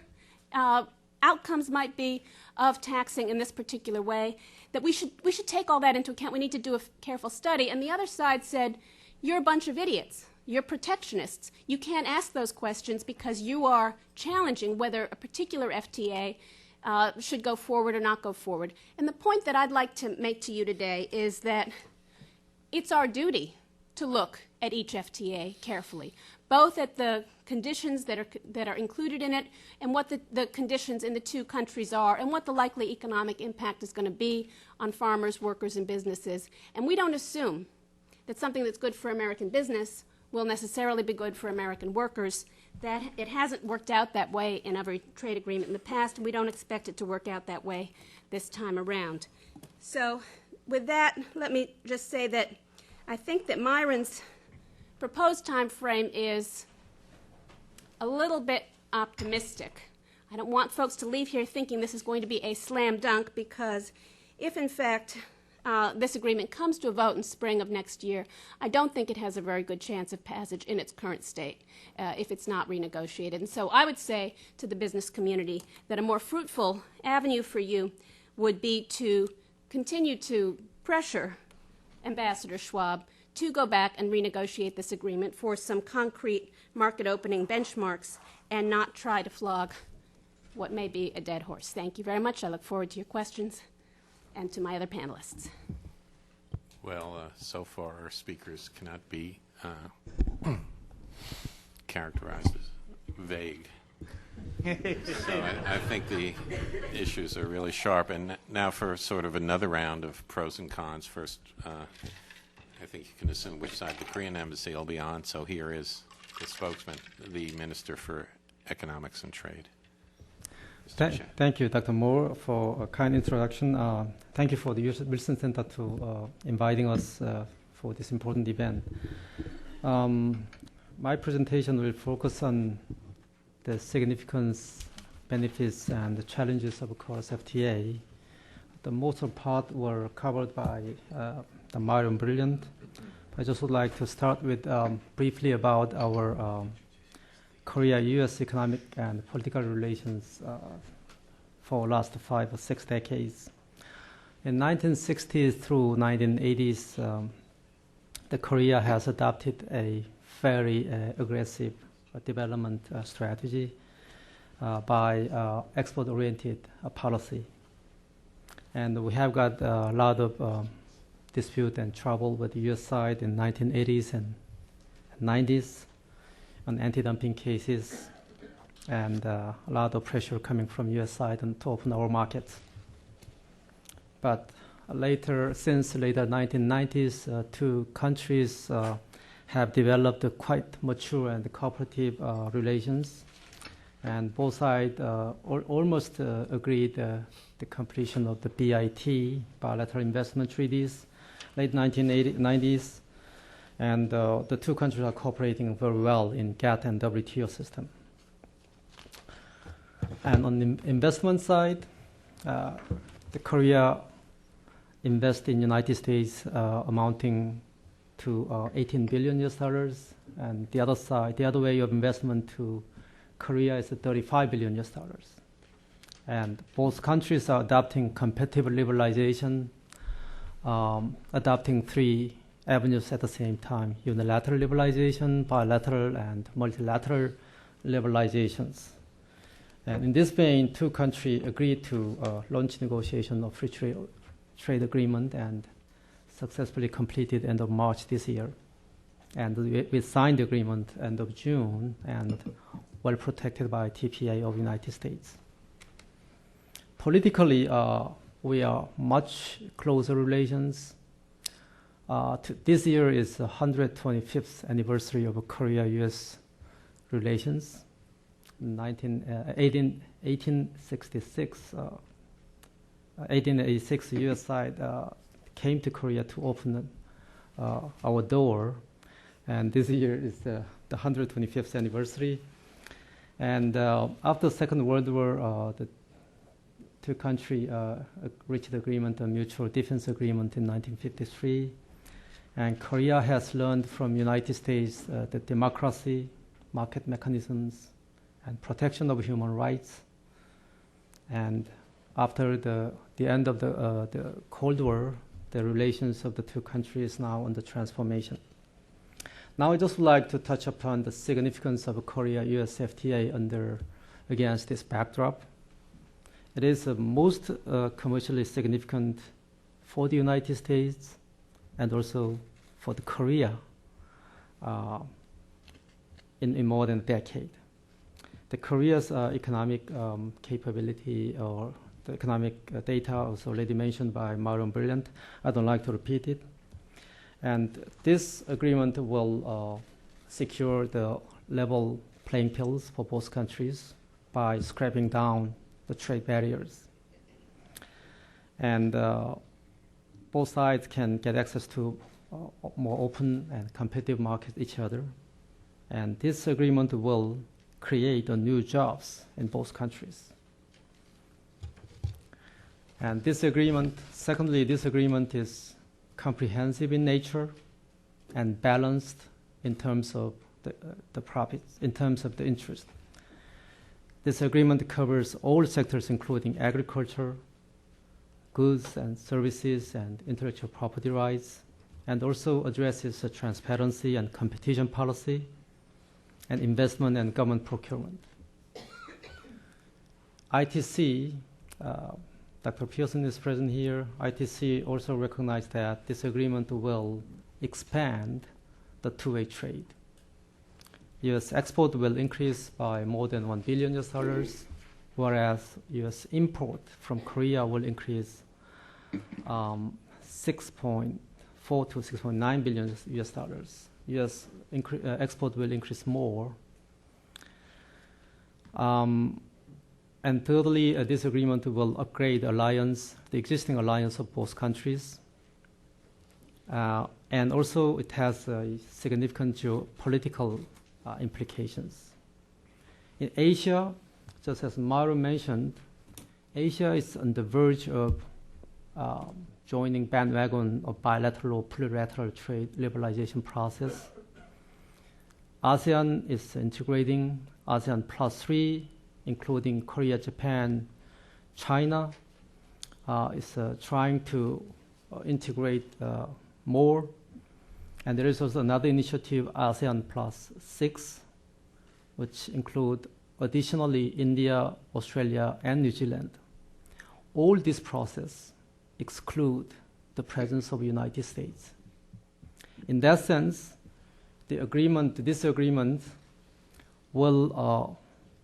outcomes might be of taxing in this particular way, that we should take all that into account. We need to do a careful study. And the other side said, you're a bunch of idiots. You're protectionists. You can't ask those questions because you are challenging whether a particular FTA should go forward or not go forward. And the point that I'd like to make to you today is that it's our duty to look at each FTA carefully, both at the conditions that are included in it and what the conditions in the two countries are and what the likely economic impact is going to be on farmers, workers, and businesses. And we don't assume that something that's good for American business will necessarily be good for American workers. That it hasn't worked out that way in every trade agreement in the past, and we don't expect it to work out that way this time around. So with that, let me just say that I think that Myron's proposed time frame is a little bit optimistic. I don't want folks to leave here thinking this is going to be a slam dunk, because if in fact this agreement comes to a vote in spring of next year, I don't think it has a very good chance of passage in its current state if it's not renegotiated. And so I would say to the business community that a more fruitful avenue for you would be to continue to pressure Ambassador Schwab to go back and renegotiate this agreement for some concrete market opening benchmarks and not try to flog what may be a dead horse. Thank you very much. I look forward to your questions and to my other panelists. Well, so far our speakers cannot be characterized as vague. So I think the issues are really sharp. And now for sort of another round of pros and cons. First, I think you can assume which side the Korean embassy will be on. So here is the spokesman, the Minister for Economics and Trade. Thank you, Dr. Moore, for a kind introduction. Thank you for the Wilson Center to inviting us for this important event. My presentation will focus on the significance, benefits, and the challenges of course FTA. The most of part were covered by the Myron Brilliant. I just would like to start with briefly about our Korea-U.S. economic and political relations for last 5 or 6 decades. In 1960s through 1980s, the Korea has adopted a very aggressive development strategy by export-oriented policy. And we have got a lot of dispute and trouble with the U.S. side in 1980s and 90s on anti-dumping cases, and a lot of pressure coming from U.S. side to open our markets. But since later 1990s, two countries have developed quite mature and cooperative relations, and both sides almost agreed the completion of the BIT, bilateral investment treaties, late 1990s. And the two countries are cooperating very well in GATT and WTO system. And on the investment side, the Korea invest in United States amounting to $18 billion US, and the other side, the other way of investment to Korea is $35 billion US. And both countries are adopting competitive liberalization, adopting 3 avenues at the same time: unilateral liberalization, bilateral, and multilateral liberalizations. And in this vein, two countries agreed to launch negotiation of free trade agreement and successfully completed end of March this year. And we signed the agreement end of June and well protected by TPA of United States. Politically, we are much closer relations. This year is the 125th anniversary of Korea-U.S. relations. 1886, U.S. side came to Korea to open our door, and this year is the 125th anniversary. And after the Second World War, the two countries reached agreement, a mutual defense agreement in 1953. And Korea has learned from United States the democracy, market mechanisms, and protection of human rights. And after the end of the Cold War, the relations of the two countries now under transformation. Now I just would like to touch upon the significance of Korea-US FTA against this backdrop. It is the most commercially significant for the United States and also for the Korea in more than a decade. The Korea's economic capability or the economic data was already mentioned by Myron Brilliant. I don't like to repeat it. And this agreement will secure the level playing fields for both countries by scraping down the trade barriers. And both sides can get access to more open and competitive markets each other. And this agreement will create new jobs in both countries. And this agreement, secondly, this agreement is comprehensive in nature and balanced in terms of the profits, in terms of the interest. This agreement covers all sectors, including agriculture, goods and services, and intellectual property rights, and also addresses transparency and competition policy, and investment and government procurement. ITC, Dr. Pearson is present here. ITC also recognized that this agreement will expand the two-way trade. U.S. export will increase by more than $1 billion, whereas U.S. import from Korea will increase 6.4 to 6.9 billion US dollars. U.S. export will increase more. And thirdly, this agreement will upgrade the existing alliance of both countries. And also it has significant geopolitical implications. In Asia, just as Myron mentioned, Asia is on the verge of joining bandwagon of bilateral or plurilateral trade liberalization process. ASEAN is integrating ASEAN +3, including Korea, Japan, China, is trying to integrate more. And there is also another initiative, ASEAN +6, which include additionally India, Australia, and New Zealand. All this process exclude the presence of the United States. In that sense, this agreement will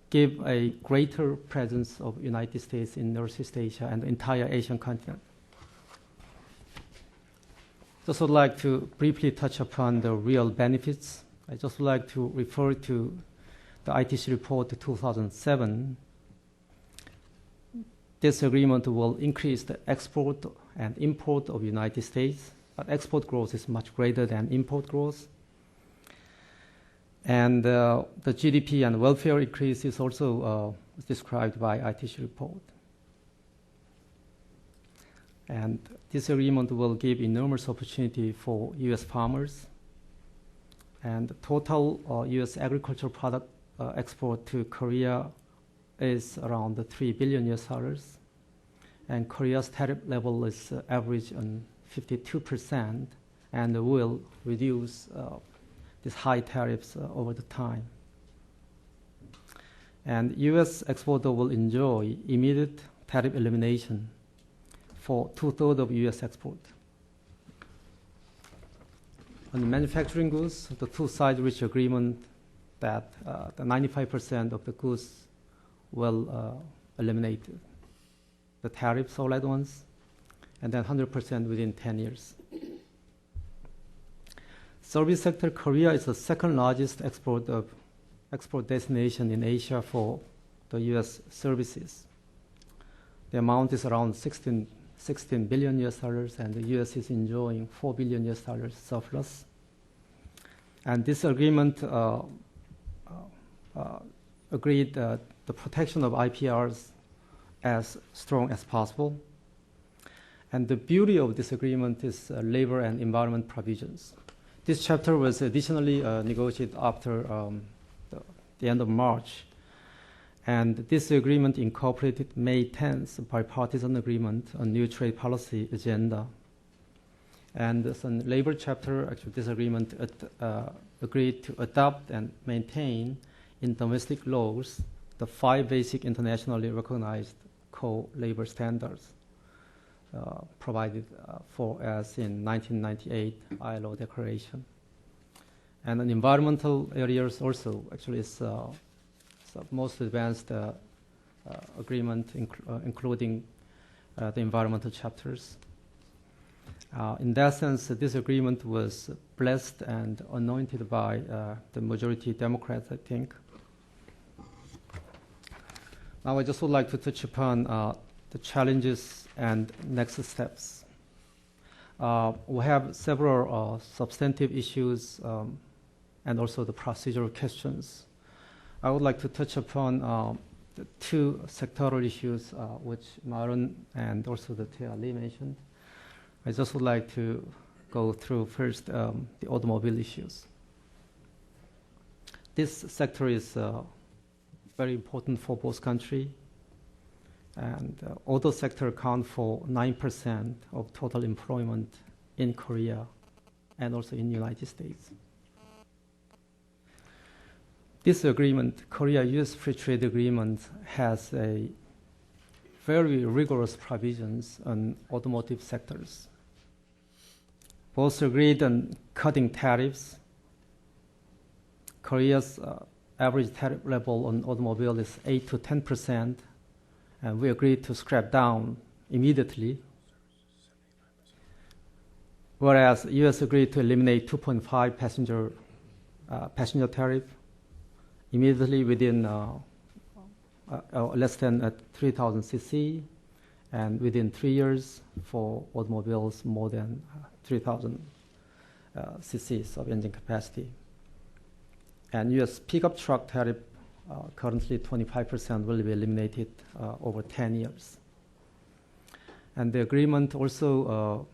give a greater presence of United States in Northeast Asia and the entire Asian continent. Just would like to briefly touch upon the real benefits. I just would like to refer to the ITC report 2007. This agreement will increase the export and import of the United States, but export growth is much greater than import growth. And the GDP and welfare increase is also described by ITC report. And this agreement will give enormous opportunity for U.S. farmers. And the total U.S. agricultural product export to Korea is around $3 billion. And Korea's tariff level is average on 52% and will reduce these high tariffs over the time. And U.S. exporter will enjoy immediate tariff elimination for 2/3 of U.S. export. On manufacturing goods, the two sides reach agreement that the 95% of the goods will eliminate the tariffs all at once, and then 100% within 10 years. Service sector, Korea is the second largest export destination in Asia for the U.S. services. The amount is around $16 billion, and the U.S. is enjoying $4 billion surplus. And this agreement agreed the protection of IPRs as strong as possible. And the beauty of this agreement is labor and environment provisions. This chapter was additionally negotiated after the end of March. And this agreement incorporated May 10th bipartisan agreement on new trade policy agenda. And the labor chapter, actually this agreement agreed to adopt and maintain in domestic laws the 5 basic internationally recognized co-labor standards provided for as in 1998 ILO declaration. And in environmental areas also actually is the most advanced agreement, including the environmental chapters. In that sense, this agreement was blessed and anointed by the majority Democrats, I think. Now I just would like to touch upon the challenges and next steps. We have several substantive issues and also the procedural questions. I would like to touch upon the 2 sectoral issues which Myron and also the Thea Lee mentioned. I just would like to go through first the automobile issues. This sector is very important for both countries, and auto sector account for 9% of total employment in Korea and also in the United States. This agreement, Korea-US Free Trade Agreement, has a very rigorous provisions on automotive sectors. Both agreed on cutting tariffs. Korea's average tariff level on automobile is 8 to 10%, and we agreed to scrap down immediately. Whereas U.S. agreed to eliminate 2.5 passenger tariff immediately within less than 3,000 cc, and within 3 years for automobiles more than 3,000 cc's of engine capacity. And U.S. pickup truck tariff, currently 25%, will be eliminated over 10 years. And the agreement also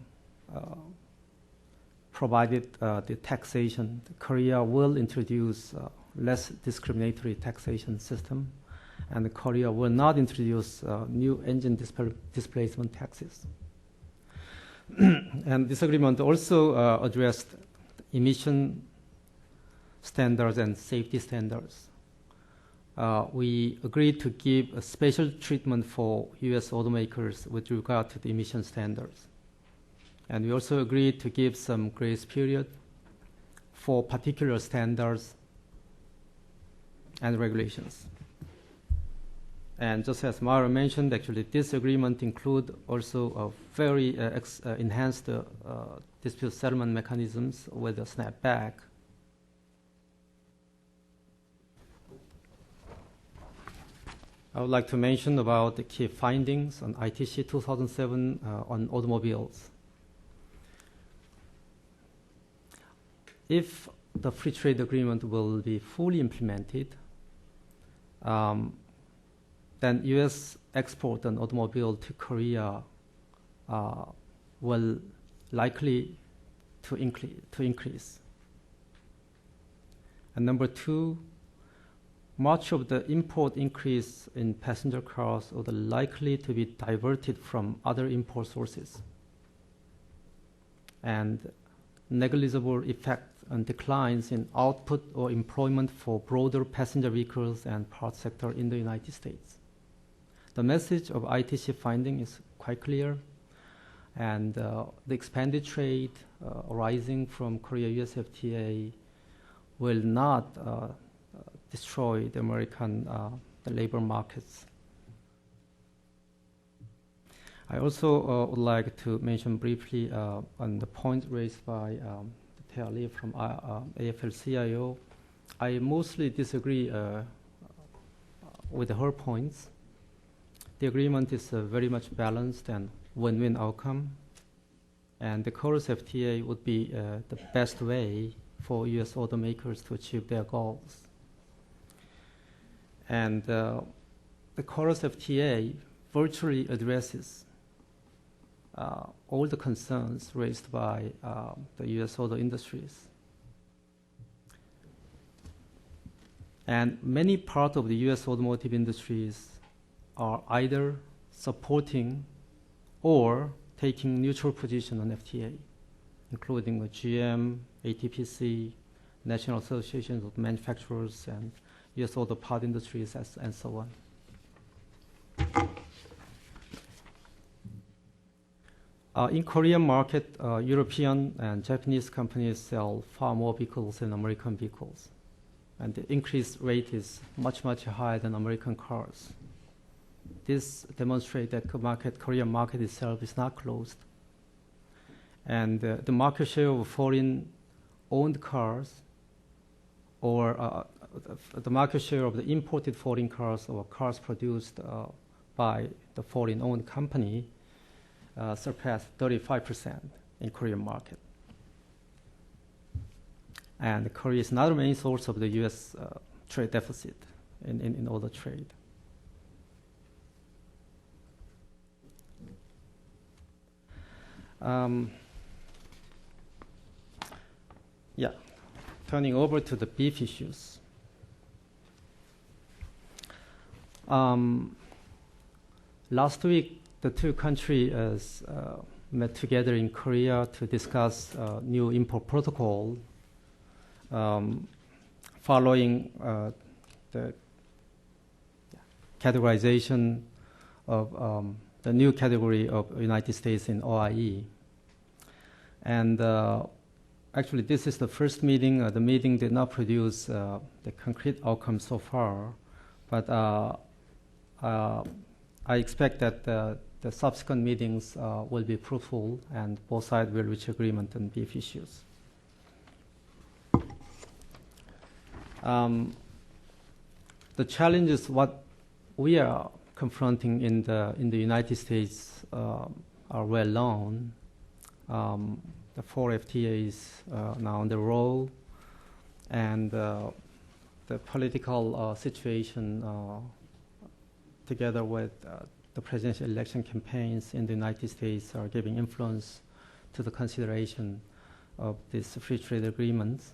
provided the taxation. Korea will introduce less discriminatory taxation system, and Korea will not introduce new engine displacement taxes. And this agreement also addressed emission standards and safety standards. We agreed to give a special treatment for U.S. automakers with regard to the emission standards. And we also agreed to give some grace period for particular standards and regulations. And just as Mara mentioned, actually, this agreement includes also a very enhanced dispute settlement mechanisms with a snapback. I would like to mention about the key findings on ITC 2007 on automobiles. If the free trade agreement will be fully implemented, then U.S. export an automobile to Korea will likely to increase. And number 2, much of the import increase in passenger cars are likely to be diverted from other import sources, and negligible effect on declines in output or employment for broader passenger vehicles and parts sector in the United States. The message of ITC finding is quite clear, and the expanded trade arising from Korea-US FTA will not destroy the American the labor markets. I also would like to mention briefly on the point raised by Thea Lee from AFL-CIO. I mostly disagree with her points. The agreement is very much balanced and win-win outcome, and the KORUS FTA would be the best way for U.S. automakers to achieve their goals. And the KORUS FTA virtually addresses all the concerns raised by the U.S. auto industries. And many parts of the U.S. automotive industries are either supporting or taking neutral position on FTA, including GM, ATPC, National Association of Manufacturers, and U.S. auto part industries, and so on. In Korean market, European and Japanese companies sell far more vehicles than American vehicles. And the increase rate is much, much higher than American cars. This demonstrates that Korean market itself is not closed. And the market share of foreign-owned cars, or the market share of the imported foreign cars or cars produced by the foreign-owned company surpassed 35% in Korean market. And Korea is not the main source of the U.S. Trade deficit in all the trade. Turning over to the beef issues. Last week, the two countries met together in Korea to discuss new import protocol following the categorization of the new category of United States in OIE. And actually, this is the first meeting. The meeting did not produce the concrete outcome so far, but I expect that the subsequent meetings will be fruitful and both sides will reach agreement on beef issues. The challenges what we are confronting in the United States are well known. The 4 FTAs now on the roll, and the political situation together with the presidential election campaigns in the United States are giving influence to the consideration of these free trade agreements.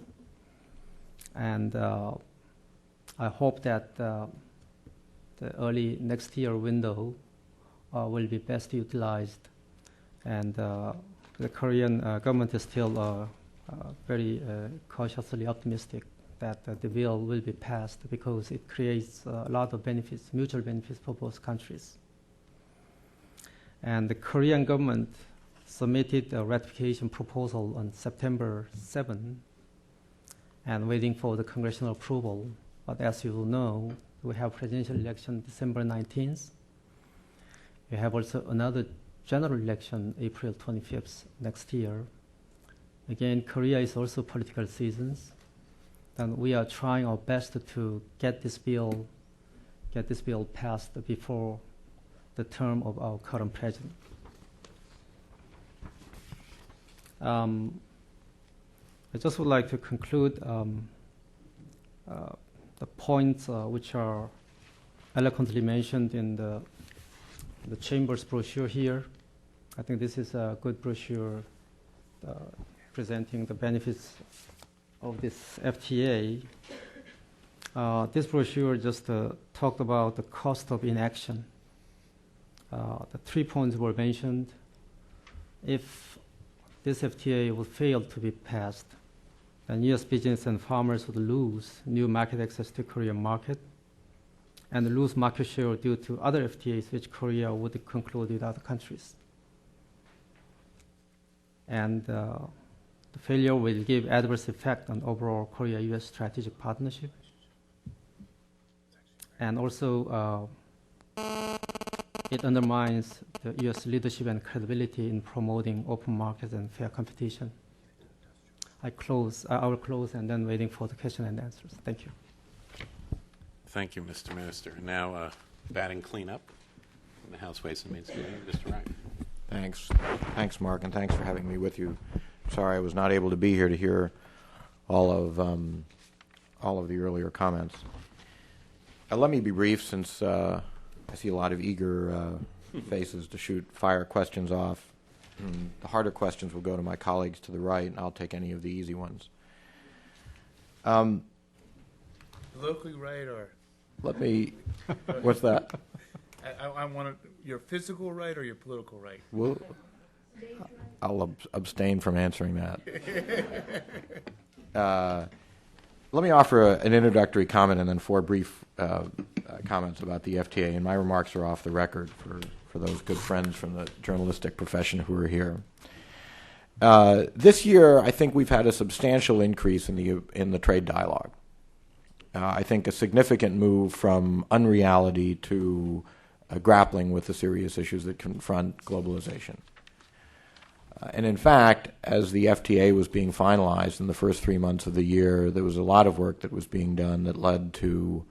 And I hope that the early next year window will be best utilized, and the Korean government is still very cautiously optimistic that the bill will be passed because it creates a lot of benefits, mutual benefits for both countries. And the Korean government submitted a ratification proposal on September 7 and waiting for the congressional approval. But as you know, we have presidential election December 19th. We have also another general election April 25th next year. Again, Korea is also political seasons, and we are trying our best to get this bill passed before the term of our current president. I just would like to conclude the points which are eloquently mentioned in the Chamber's brochure here. I think this is a good brochure presenting the benefits of this FTA. This brochure just talked about the cost of inaction. The 3 points were mentioned. If this FTA would fail to be passed, then U.S. business and farmers would lose new market access to Korean market and lose market share due to other FTAs which Korea would conclude with other countries. And the failure will give adverse effect on overall Korea-U.S. strategic partnership. And also, it undermines the U.S. leadership and credibility in promoting open markets and fair competition. I will close and then waiting for the question and answers. Thank you. Thank you, Mr. Minister. Now, batting cleanup in the House Ways and Means Committee, Mr. Wright. Thanks. Thanks, Mark, and thanks for having me with you. Sorry I was not able to be here to hear all of the earlier comments. Let me be brief since I see a lot of eager faces to shoot fire questions off. The harder questions will go to my colleagues to the right, and I'll take any of the easy ones. Locally right, or Let me. What's that? I want your physical right or your political right? Well, I'll abstain from answering that. let me offer an introductory comment and then 4 brief comments about the FTA, and my remarks are off the record for those good friends from the journalistic profession who are here. This year, I think we've had a substantial increase in the trade dialogue. I think a significant move from unreality to grappling with the serious issues that confront globalization. And in fact, as the FTA was being finalized in the first 3 months of the year, there was a lot of work that was being done that led to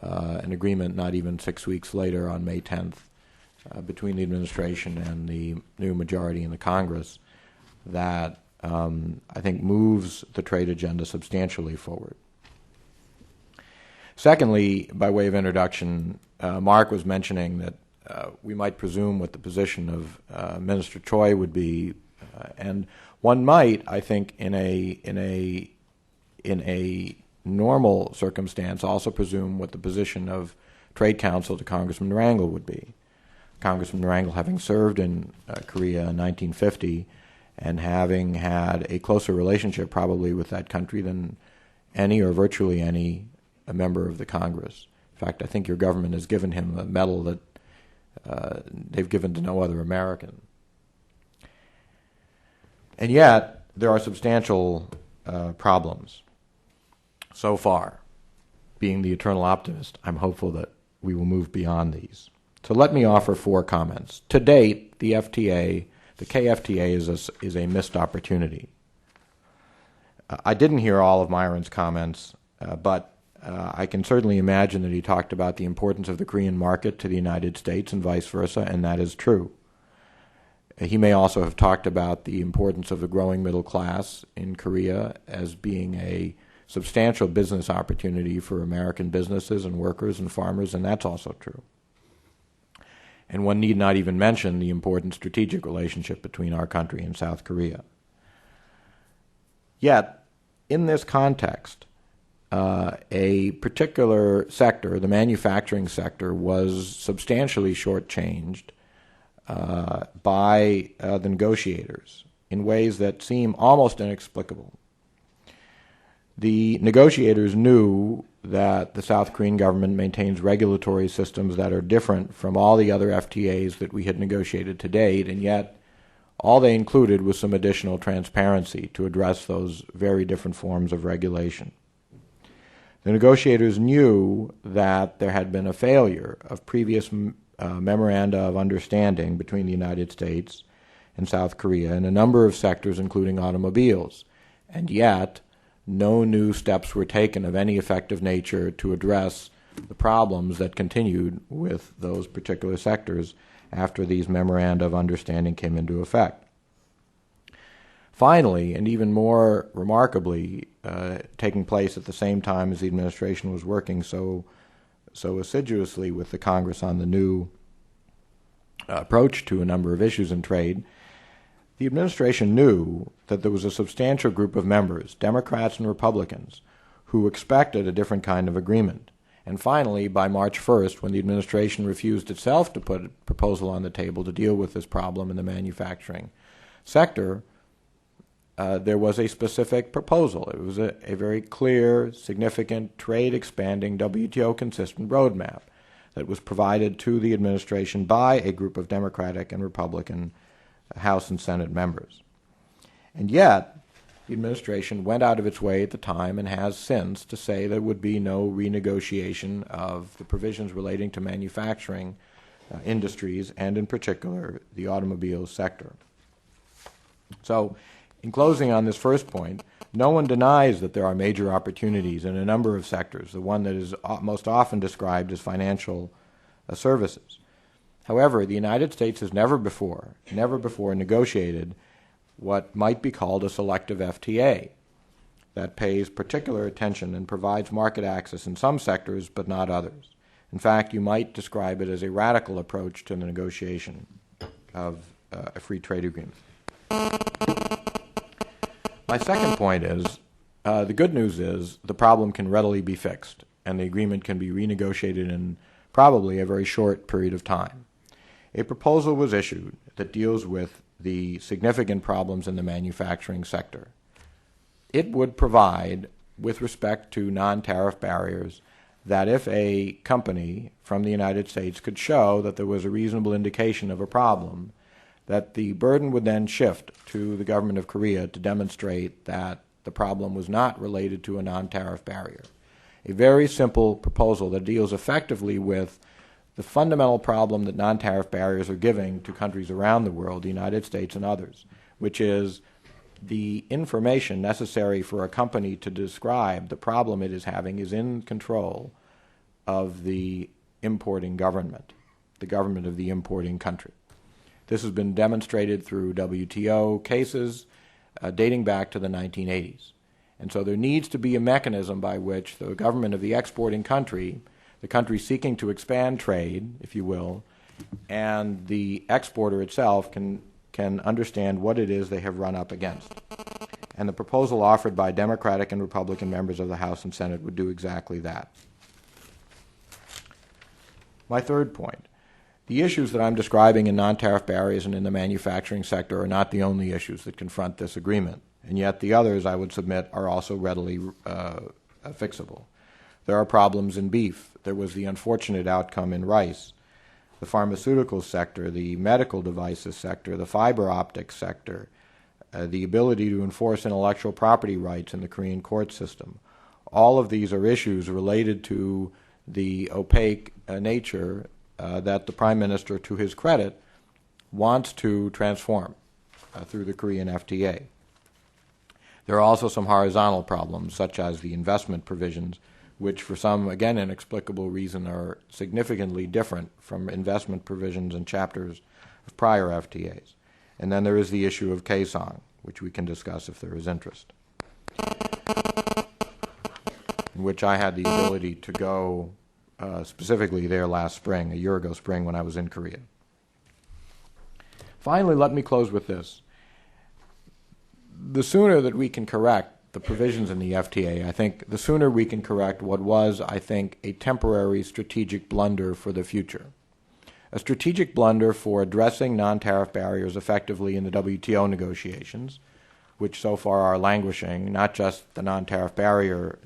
an agreement not even 6 weeks later on May 10th between the administration and the new majority in the Congress that I think moves the trade agenda substantially forward. Secondly, by way of introduction, Mark was mentioning that we might presume what the position of Minister Choi would be, and one might, I think, in a normal circumstance, also presume what the position of Trade Counsel to Congressman Rangel would be. Congressman Rangel having served in Korea in 1950 and having had a closer relationship probably with that country than any or virtually any a member of the Congress. In fact, I think your government has given him a medal that they've given to no other American. And yet, there are substantial problems. So far, being the eternal optimist, I'm hopeful that we will move beyond these. So let me offer 4 comments. To date, the FTA, the KFTA is a missed opportunity. I didn't hear all of Myron's comments, but I can certainly imagine that he talked about the importance of the Korean market to the United States and vice versa, and that is true. He may also have talked about the importance of the growing middle class in Korea as being a substantial business opportunity for American businesses and workers and farmers, and that's also true. And one need not even mention the important strategic relationship between our country and South Korea. Yet, in this context, a particular sector, the manufacturing sector, was substantially shortchanged by the negotiators in ways that seem almost inexplicable. The negotiators knew that the South Korean government maintains regulatory systems that are different from all the other FTAs that we had negotiated to date, and yet all they included was some additional transparency to address those very different forms of regulation. The negotiators knew that there had been a failure of previous memoranda of understanding between the United States and South Korea in a number of sectors, including automobiles, and yet no new steps were taken of any effective nature to address the problems that continued with those particular sectors after these memoranda of understanding came into effect. Finally, and even more remarkably, taking place at the same time as the administration was working so assiduously with the Congress on the new approach to a number of issues in trade, the administration knew that there was a substantial group of members, Democrats and Republicans, who expected a different kind of agreement. And finally, by March 1st, when the administration refused itself to put a proposal on the table to deal with this problem in the manufacturing sector, there was a specific proposal. It was a very clear, significant, trade-expanding, WTO-consistent roadmap that was provided to the administration by a group of Democratic and Republican House and Senate members. And yet, the administration went out of its way at the time and has since to say there would be no renegotiation of the provisions relating to manufacturing industries and, in particular, the automobile sector. So, in closing on this first point, no one denies that there are major opportunities in a number of sectors, the one that is most often described as financial services. However, the United States has never before negotiated what might be called a selective FTA that pays particular attention and provides market access in some sectors but not others. In fact, you might describe it as a radical approach to the negotiation of a free trade agreement. My second point is, the good news is the problem can readily be fixed, and the agreement can be renegotiated in probably a very short period of time. A proposal was issued that deals with the significant problems in the manufacturing sector. It would provide with respect to non-tariff barriers that if a company from the United States could show that there was a reasonable indication of a problem, that the burden would then shift to the government of Korea to demonstrate that the problem was not related to a non-tariff barrier. A very simple proposal that deals effectively with the fundamental problem that non-tariff barriers are giving to countries around the world, the United States and others, which is the information necessary for a company to describe the problem it is having is in control of the importing government, the government of the importing country. This has been demonstrated through WTO cases dating back to the 1980s. And so there needs to be a mechanism by which the government of the exporting country, the country seeking to expand trade, if you will, and the exporter itself can understand what it is they have run up against. And the proposal offered by Democratic and Republican members of the House and Senate would do exactly that. My third point, the issues that I'm describing in non-tariff barriers and in the manufacturing sector are not the only issues that confront this agreement, and yet the others, I would submit, are also readily fixable. There are problems in beef. There was the unfortunate outcome in rice. The pharmaceutical sector, the medical devices sector, the fiber optics sector, the ability to enforce intellectual property rights in the Korean court system. All of these are issues related to the opaque nature that the Prime Minister, to his credit, wants to transform through the Korean FTA. There are also some horizontal problems, such as the investment provisions, which for some, again, inexplicable reason are significantly different from investment provisions in chapters of prior FTAs. And then there is the issue of Kaesong, which we can discuss if there is interest, in which I had the ability to go specifically there last spring, a year ago spring, when I was in Korea. Finally, let me close with this. The sooner that we can correct the provisions in the FTA, I think the sooner we can correct what was, I think, a temporary strategic blunder for the future. A strategic blunder for addressing non-tariff barriers effectively in the WTO negotiations, which so far are languishing, not just the non-tariff barrier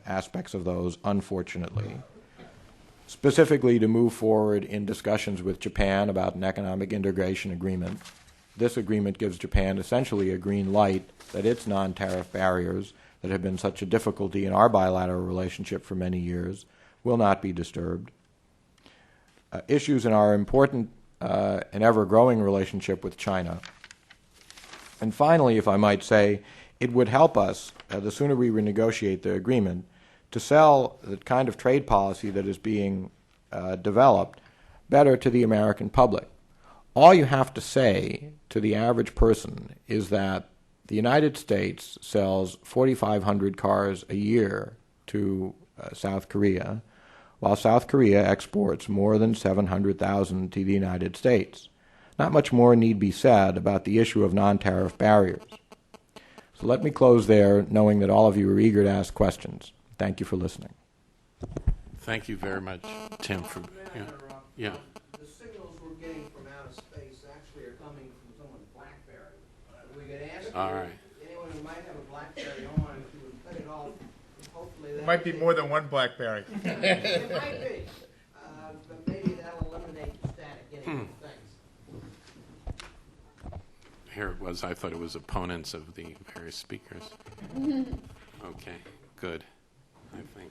aspects of those, unfortunately. Specifically to move forward in discussions with Japan about an economic integration agreement. This agreement gives Japan essentially a green light that its non-tariff barriers that have been such a difficulty in our bilateral relationship for many years will not be disturbed. Issues in our important and ever-growing relationship with China. And finally, if I might say, it would help us, the sooner we renegotiate the agreement, to sell the kind of trade policy that is being developed better to the American public. All you have to say to the average person is that the United States sells 4,500 cars a year to South Korea, while South Korea exports more than 700,000 to the United States. Not much more need be said about the issue of non-tariff barriers. So let me close there, knowing that all of you are eager to ask questions. Thank you for listening. Thank you very much, Tim. For yeah. The signals we're getting from outer space actually are coming from someone's BlackBerry. We could ask All right. anyone who might have a BlackBerry on if you would cut it off. Hopefully that Might be more than one BlackBerry. It might be, but maybe that'll eliminate the static getting things. Here it was. I thought it was opponents of the various speakers. Okay, good. I think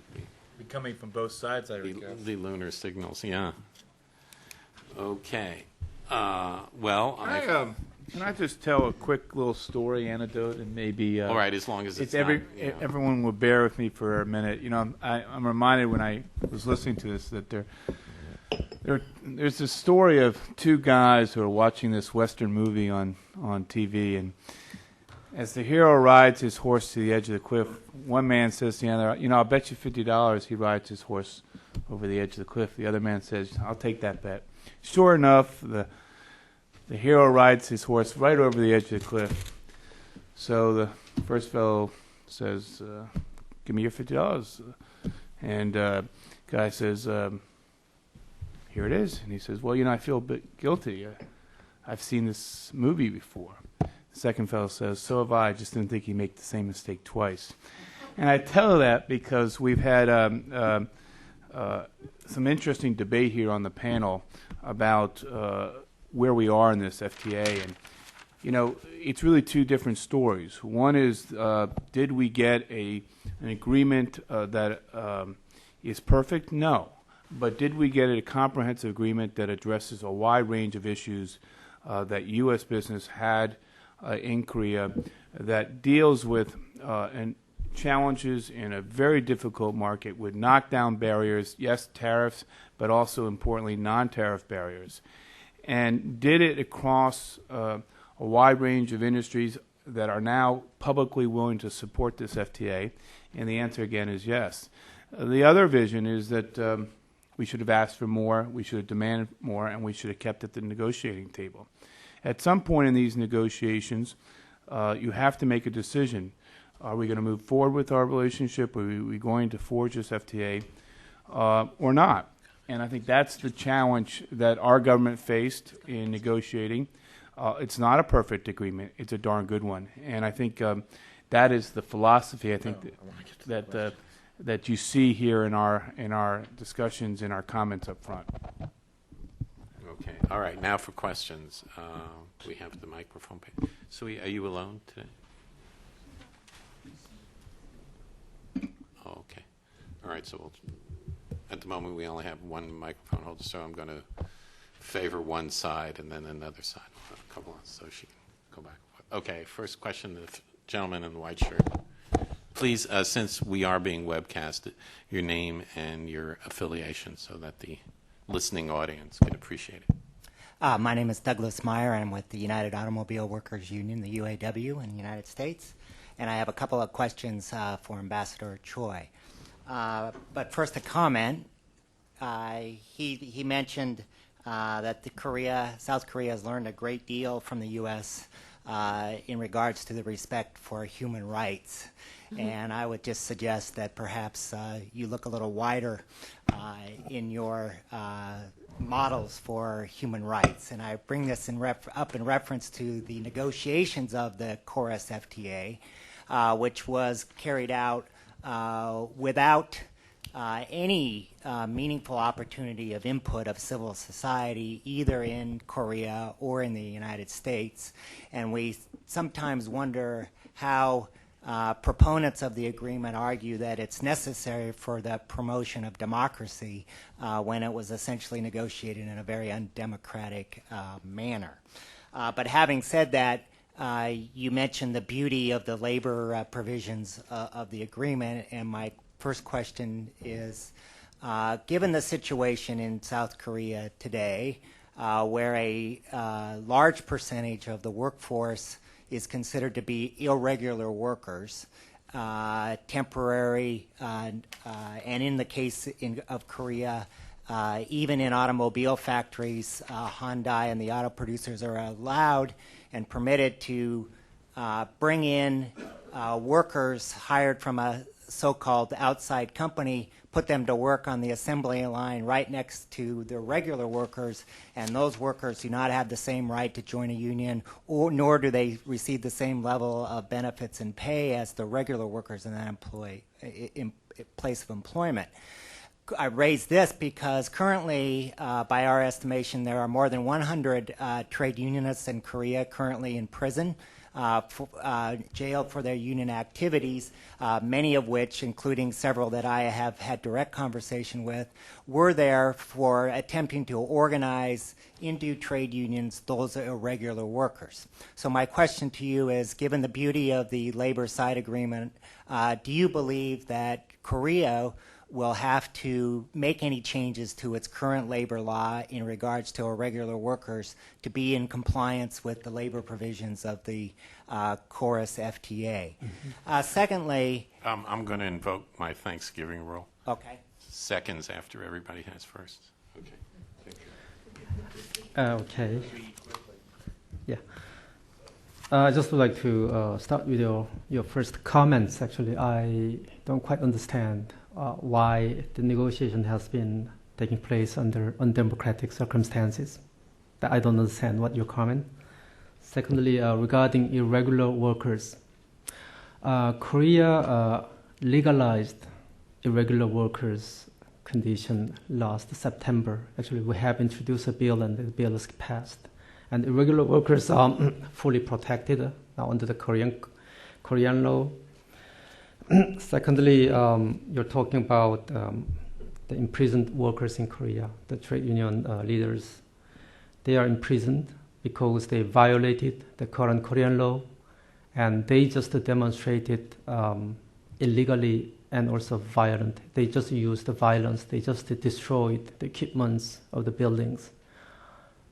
Be coming from both sides, I the lunar signals, yeah. Okay. Well, Can I just tell a quick little story anecdote and maybe? all right, as long as it's not, everyone will bear with me for a minute. You know, I'm reminded when I was listening to this that there's this story of two guys who are watching this Western movie on TV, and as the hero rides his horse to the edge of the cliff, one man says to the other, "You know, I'll bet you $50 he rides his horse over the edge of the cliff." The other man says, "I'll take that bet." Sure enough, the hero rides his horse right over the edge of the cliff. So the first fellow says, "Give me your $50." And guy says, "Here it is." And he says, "Well, you know, I feel a bit guilty. I've seen this movie before." The second fellow says, "So have I. Just didn't think he'd make the same mistake twice." And I tell that because we've had some interesting debate here on the panel about where we are in this FTA. And, you know, it's really two different stories. One is, did we get an agreement that is perfect? No. But did we get a comprehensive agreement that addresses a wide range of issues that U.S. business had in Korea, that deals with challenges in a very difficult market, with knockdown barriers, yes, tariffs, but also importantly non-tariff barriers? And did it across a wide range of industries that are now publicly willing to support this FTA? And the answer again is yes. The other vision is that we should have asked for more, we should have demanded more, and we should have kept at the negotiating table. At some point in these negotiations, you have to make a decision. Are we going to move forward with our relationship? Are we going to forge this FTA or not? And I think that's the challenge that our government faced in negotiating. It's not a perfect agreement. It's a darn good one. And I think that is the philosophy, I think, that you see here in our discussions, in our comments up front. Okay. All right. Now for questions. We have the microphone. Sui, are you alone today? Oh, okay. All right. So at the moment we only have one microphone holder, so I'm going to favor one side and then another side. A couple on, so she can go back. Okay. First question, the gentleman in the white shirt. Please, since we are being webcast, your name and your affiliation so that the listening audience can appreciate it. My name is Douglas Meyer. I'm with the United Automobile Workers Union, the UAW, in the United States. And I have a couple of questions for Ambassador Choi. But first, a comment. He mentioned that South Korea has learned a great deal from the U.S. In regards to the respect for human rights. And I would just suggest that perhaps you look a little wider in your models for human rights. And I bring this up in reference to the negotiations of the KORUS FTA, which was carried out without any meaningful opportunity of input of civil society, either in Korea or in the United States. And we sometimes wonder how proponents of the agreement argue that it's necessary for the promotion of democracy when it was essentially negotiated in a very undemocratic manner. But having said that, you mentioned the beauty of the labor provisions of the agreement, and my first question is, given the situation in South Korea today, where a large percentage of the workforce is considered to be irregular workers, temporary, and in the case of Korea, even in automobile factories, Hyundai and the auto producers are allowed and permitted to bring in workers hired from a so-called outside company, put them to work on the assembly line right next to the regular workers, and those workers do not have the same right to join a union, nor do they receive the same level of benefits and pay as the regular workers in that place of employment. I raise this because currently, by our estimation, there are more than 100 trade unionists in Korea currently in prison, jailed for their union activities, many of which, including several that I have had direct conversation with, were there for attempting to organize into trade unions those irregular workers. So my question to you is, given the beauty of the labor side agreement, do you believe that Korea will have to make any changes to its current labor law in regards to irregular workers to be in compliance with the labor provisions of the KORUS FTA? Secondly, I'm going to invoke my Thanksgiving rule. Okay. Seconds after everybody has first. Okay. Thank you. Okay. Yeah. I just would like to start with your first comments. Actually, I don't quite understand why the negotiation has been taking place under undemocratic circumstances. I don't understand what your comment. Secondly, regarding irregular workers, Korea legalized irregular workers condition last September. Actually, we have introduced a bill and the bill is passed. And irregular workers are fully protected now under the Korean law. Secondly, you're talking about the imprisoned workers in Korea, the trade union leaders. They are imprisoned because they violated the current Korean law, and they just demonstrated illegally and also violent. They just used the violence. They just destroyed the equipments of the buildings.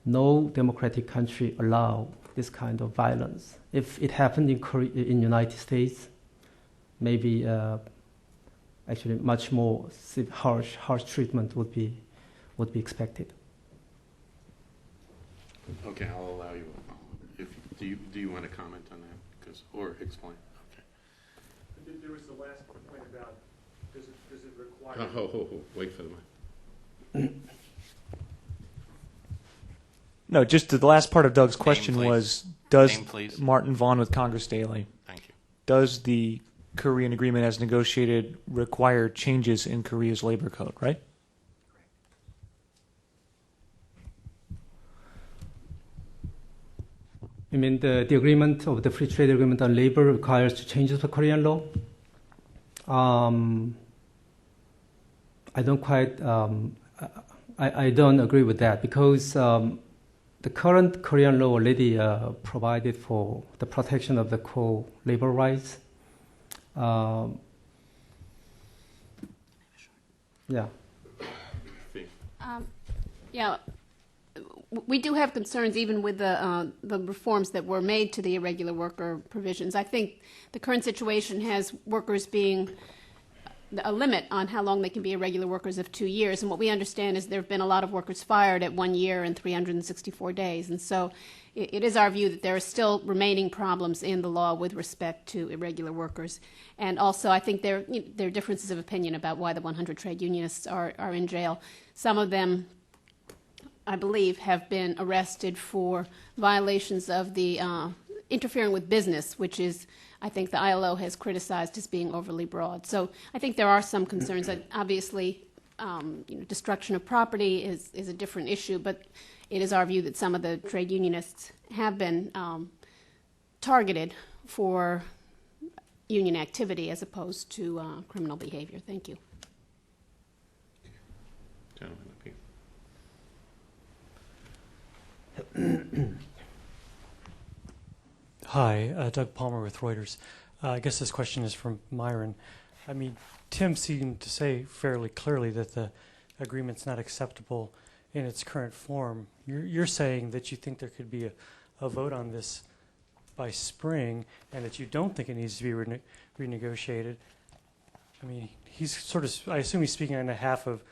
No democratic country allow this kind of violence. If it happened in United States, maybe actually much more harsh treatment would be expected. Okay, I'll allow you. Do you want to comment on that? Or explain? Okay. There was the last point about does it require... Wait for the mic. No, just the last part of Doug's question please. was, does Name, please. Martin Vaughn with Congress Daily, Thank you. does the Korean agreement as negotiated require changes in Korea's labor code, right? You mean the agreement of the free trade agreement on labor requires to change the Korean law? I don't quite, I don't agree with that because the current Korean law already provided for the protection of the core labor rights. Yeah. Yeah, we do have concerns even with the reforms that were made to the irregular worker provisions. I think the current situation has workers being a limit on how long they can be irregular workers of 2 years. And what we understand is there have been a lot of workers fired at 1 year and 364 days. And so it is our view that there are still remaining problems in the law with respect to irregular workers. And also I think there are differences of opinion about why the 100 trade unionists are in jail. Some of them, I believe, have been arrested for violations of the interfering with business, which is, I think, the ILO has criticized as being overly broad. So I think there are some concerns. That obviously, destruction of property is a different issue, but it is our view that some of the trade unionists have been targeted for union activity as opposed to criminal behavior. Thank you. Gentlemen up here. Hi, Doug Palmer with Reuters. I guess this question is from Myron. I mean, Tim seemed to say fairly clearly that the agreement's not acceptable in its current form. You're saying that you think there could be a vote on this by spring and that you don't think it needs to be renegotiated. I mean, he's sort of, I assume he's speaking on behalf of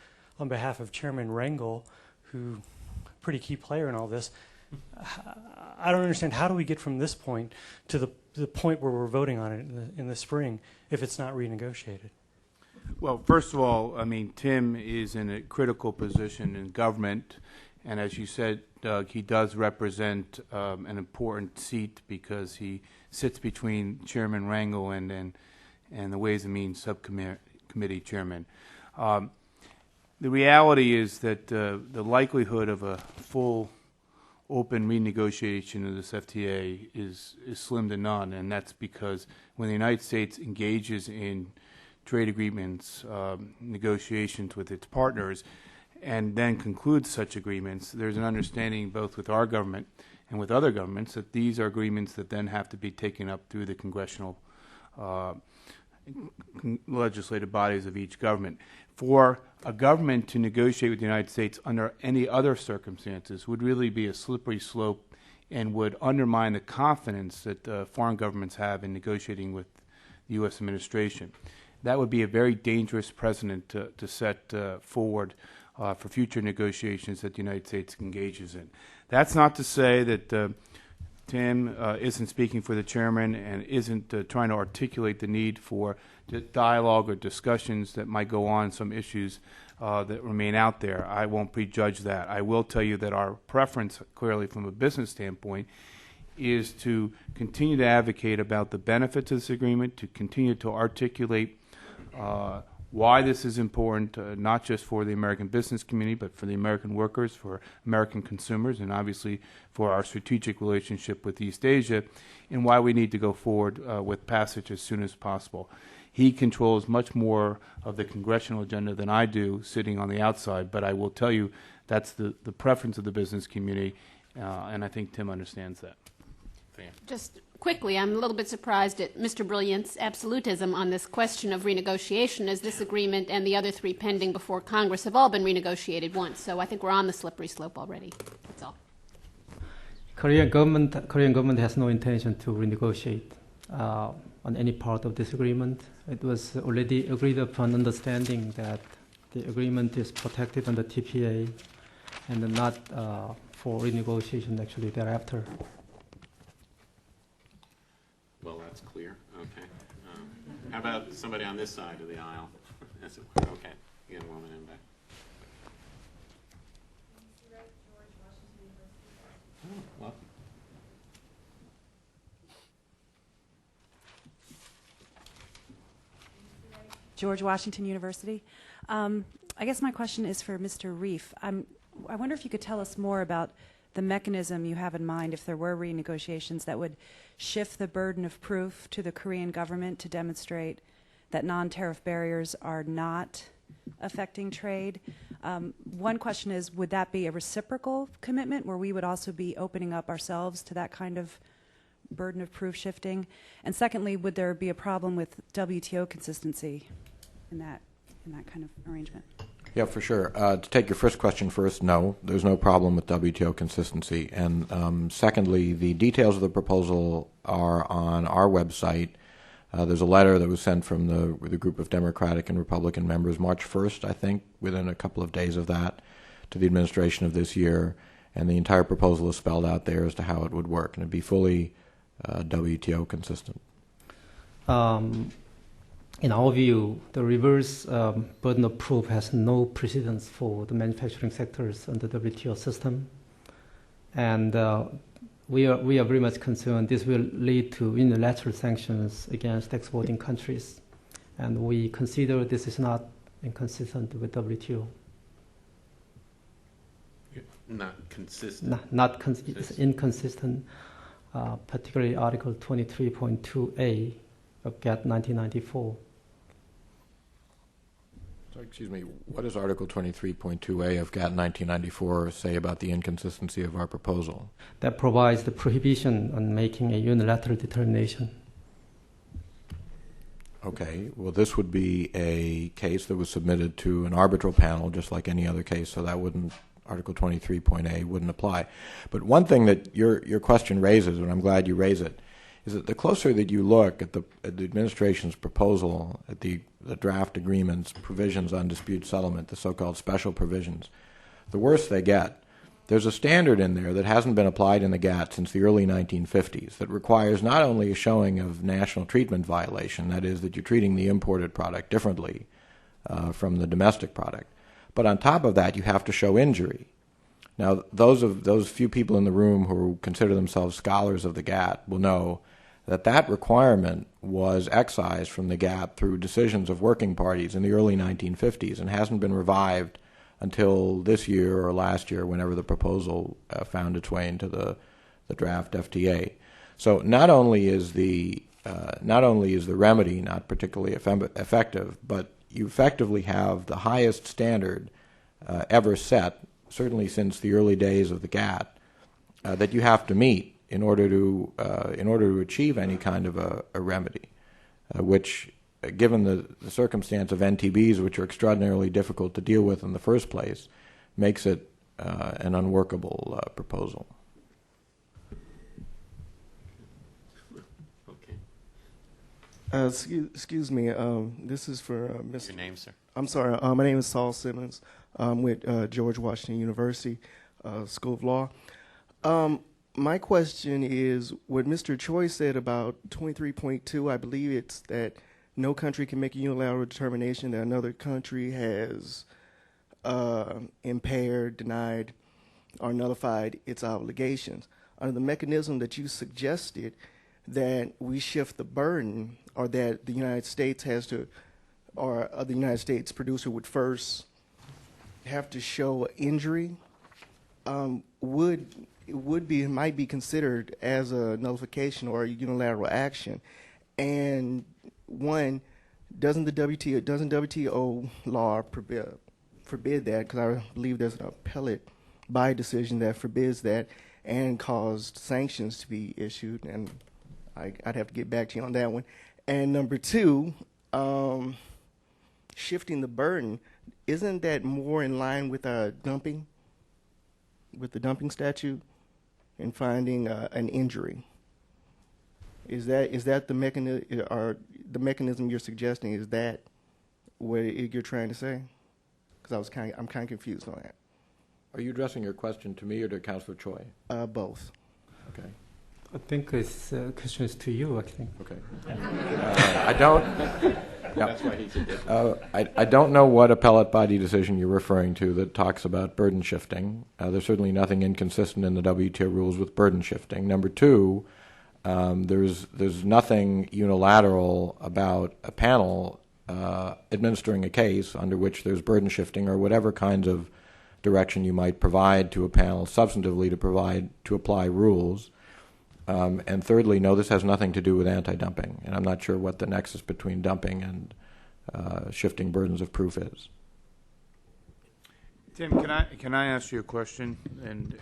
Chairman Rangel, who pretty key player in all this. I don't understand. How do we get from this point to the point where we're voting on it in the spring if it's not renegotiated? Well, first of all, I mean, Tim is in a critical position in government, and as you said, Doug, he does represent an important seat because he sits between Chairman Rangel and the Ways and Means Subcommittee Chairman. The reality is that the likelihood of a full open renegotiation of this FTA is slim to none, and that's because when the United States engages in trade agreements, negotiations with its partners, and then concludes such agreements, there's an understanding both with our government and with other governments that these are agreements that then have to be taken up through the congressional legislative bodies of each government. For a government to negotiate with the United States under any other circumstances would really be a slippery slope and would undermine the confidence that foreign governments have in negotiating with the U.S. administration. That would be a very dangerous precedent to set forward for future negotiations that the United States engages in. That's not to say that Tim isn't speaking for the chairman and isn't trying to articulate the need for dialogue or discussions that might go on some issues that remain out there. I won't prejudge that. I will tell you that our preference, clearly from a business standpoint, is to continue to advocate about the benefits of this agreement, to continue to articulate why this is important, not just for the American business community, but for the American workers, for American consumers, and obviously for our strategic relationship with East Asia, and why we need to go forward with passage as soon as possible. He controls much more of the congressional agenda than I do, sitting on the outside, but I will tell you that's the preference of the business community, and I think Tim understands that. Just quickly, I'm a little bit surprised at Mr. Brilliant's absolutism on this question of renegotiation, as this agreement and the other three pending before Congress have all been renegotiated once. So I think we're on the slippery slope already. That's all. Korean government has no intention to renegotiate on any part of this agreement. It was already agreed upon understanding that the agreement is protected under TPA and not for renegotiation actually thereafter. Well, that's clear. Okay. How about somebody on this side of the aisle? As it were. Okay. You got a woman in back. Oh, welcome. George Washington University. I guess my question is for Mr. Reif. I wonder if you could tell us more about the mechanism you have in mind if there were renegotiations that would shift the burden of proof to the Korean government to demonstrate that non-tariff barriers are not affecting trade. One question is, would that be a reciprocal commitment where we would also be opening up ourselves to that kind of burden of proof shifting? And secondly, would there be a problem with WTO consistency in that kind of arrangement? Yeah, for sure. To take your first question first, no, there's no problem with WTO consistency. And secondly, the details of the proposal are on our website. There's a letter that was sent from the group of Democratic and Republican members March 1st, I think, within a couple of days of that, to the administration of this year. And the entire proposal is spelled out there as to how it would work, and it'd be fully WTO consistent. In our view, the reverse burden of proof has no precedence for the manufacturing sectors under the WTO system. And we are very much concerned this will lead to unilateral sanctions against exporting countries. And we consider this is not inconsistent with WTO. Not consistent. It's inconsistent, particularly Article 23.2a of GATT 1994. So, excuse me, what does Article 23.2a of GATT 1994 say about the inconsistency of our proposal? That provides the prohibition on making a unilateral determination. Okay, well, this would be a case that was submitted to an arbitral panel, just like any other case, so that wouldn't, Article 23.a wouldn't apply. But one thing that your question raises, and I'm glad you raise it, is that the closer that you look at the administration's proposal, at the draft agreements, provisions on dispute settlement, the so-called special provisions, the worse they get. There's a standard in there that hasn't been applied in the GATT since the early 1950s that requires not only a showing of national treatment violation, that is, that you're treating the imported product differently from the domestic product, but on top of that, you have to show injury. Now, those few people in the room who consider themselves scholars of the GATT will know that requirement was excised from the GATT through decisions of working parties in the early 1950s and hasn't been revived until this year or last year, whenever the proposal found its way into the draft FTA. So not only is the remedy not particularly effective, but you effectively have the highest standard ever set, certainly since the early days of the GATT, that you have to meet in order to achieve any kind of a remedy, which, given the circumstance of NTBs, which are extraordinarily difficult to deal with in the first place, makes it an unworkable proposal. Okay. Excuse me. This is for Mr. Your name, sir? I'm sorry. My name is Saul Simmons. I'm with George Washington University School of Law. My question is, what Mr. Choi said about 23.2, I believe it's that no country can make a unilateral determination that another country has impaired, denied, or nullified its obligations. Under the mechanism that you suggested, that we shift the burden, or that the United States has to or the United States producer would first have to show injury, might be considered as a nullification or a unilateral action. And one, doesn't WTO law forbid that? Because I believe there's an appellate body decision that forbids that and caused sanctions to be issued. And I'd have to get back to you on that one. And number two, shifting the burden, isn't that more in line with dumping, with the dumping statute, and finding an injury? Is that the mechanism, or the mechanism you're suggesting? Is that what you're trying to say? Because I'm kind of confused on that. Are you addressing your question to me or to Councilor Choi? Both. Okay. I think this question is to you, I think. Okay. I don't. Yeah. That's why he suggested. I don't know what appellate body decision you're referring to that talks about burden shifting. There's certainly nothing inconsistent in the WTO rules with burden shifting. Number two, there's nothing unilateral about a panel administering a case under which there's burden shifting or whatever kinds of direction you might provide to a panel substantively to apply rules. And thirdly, no, this has nothing to do with anti-dumping, and I'm not sure what the nexus between dumping and shifting burdens of proof is. Tim, can I ask you a question? And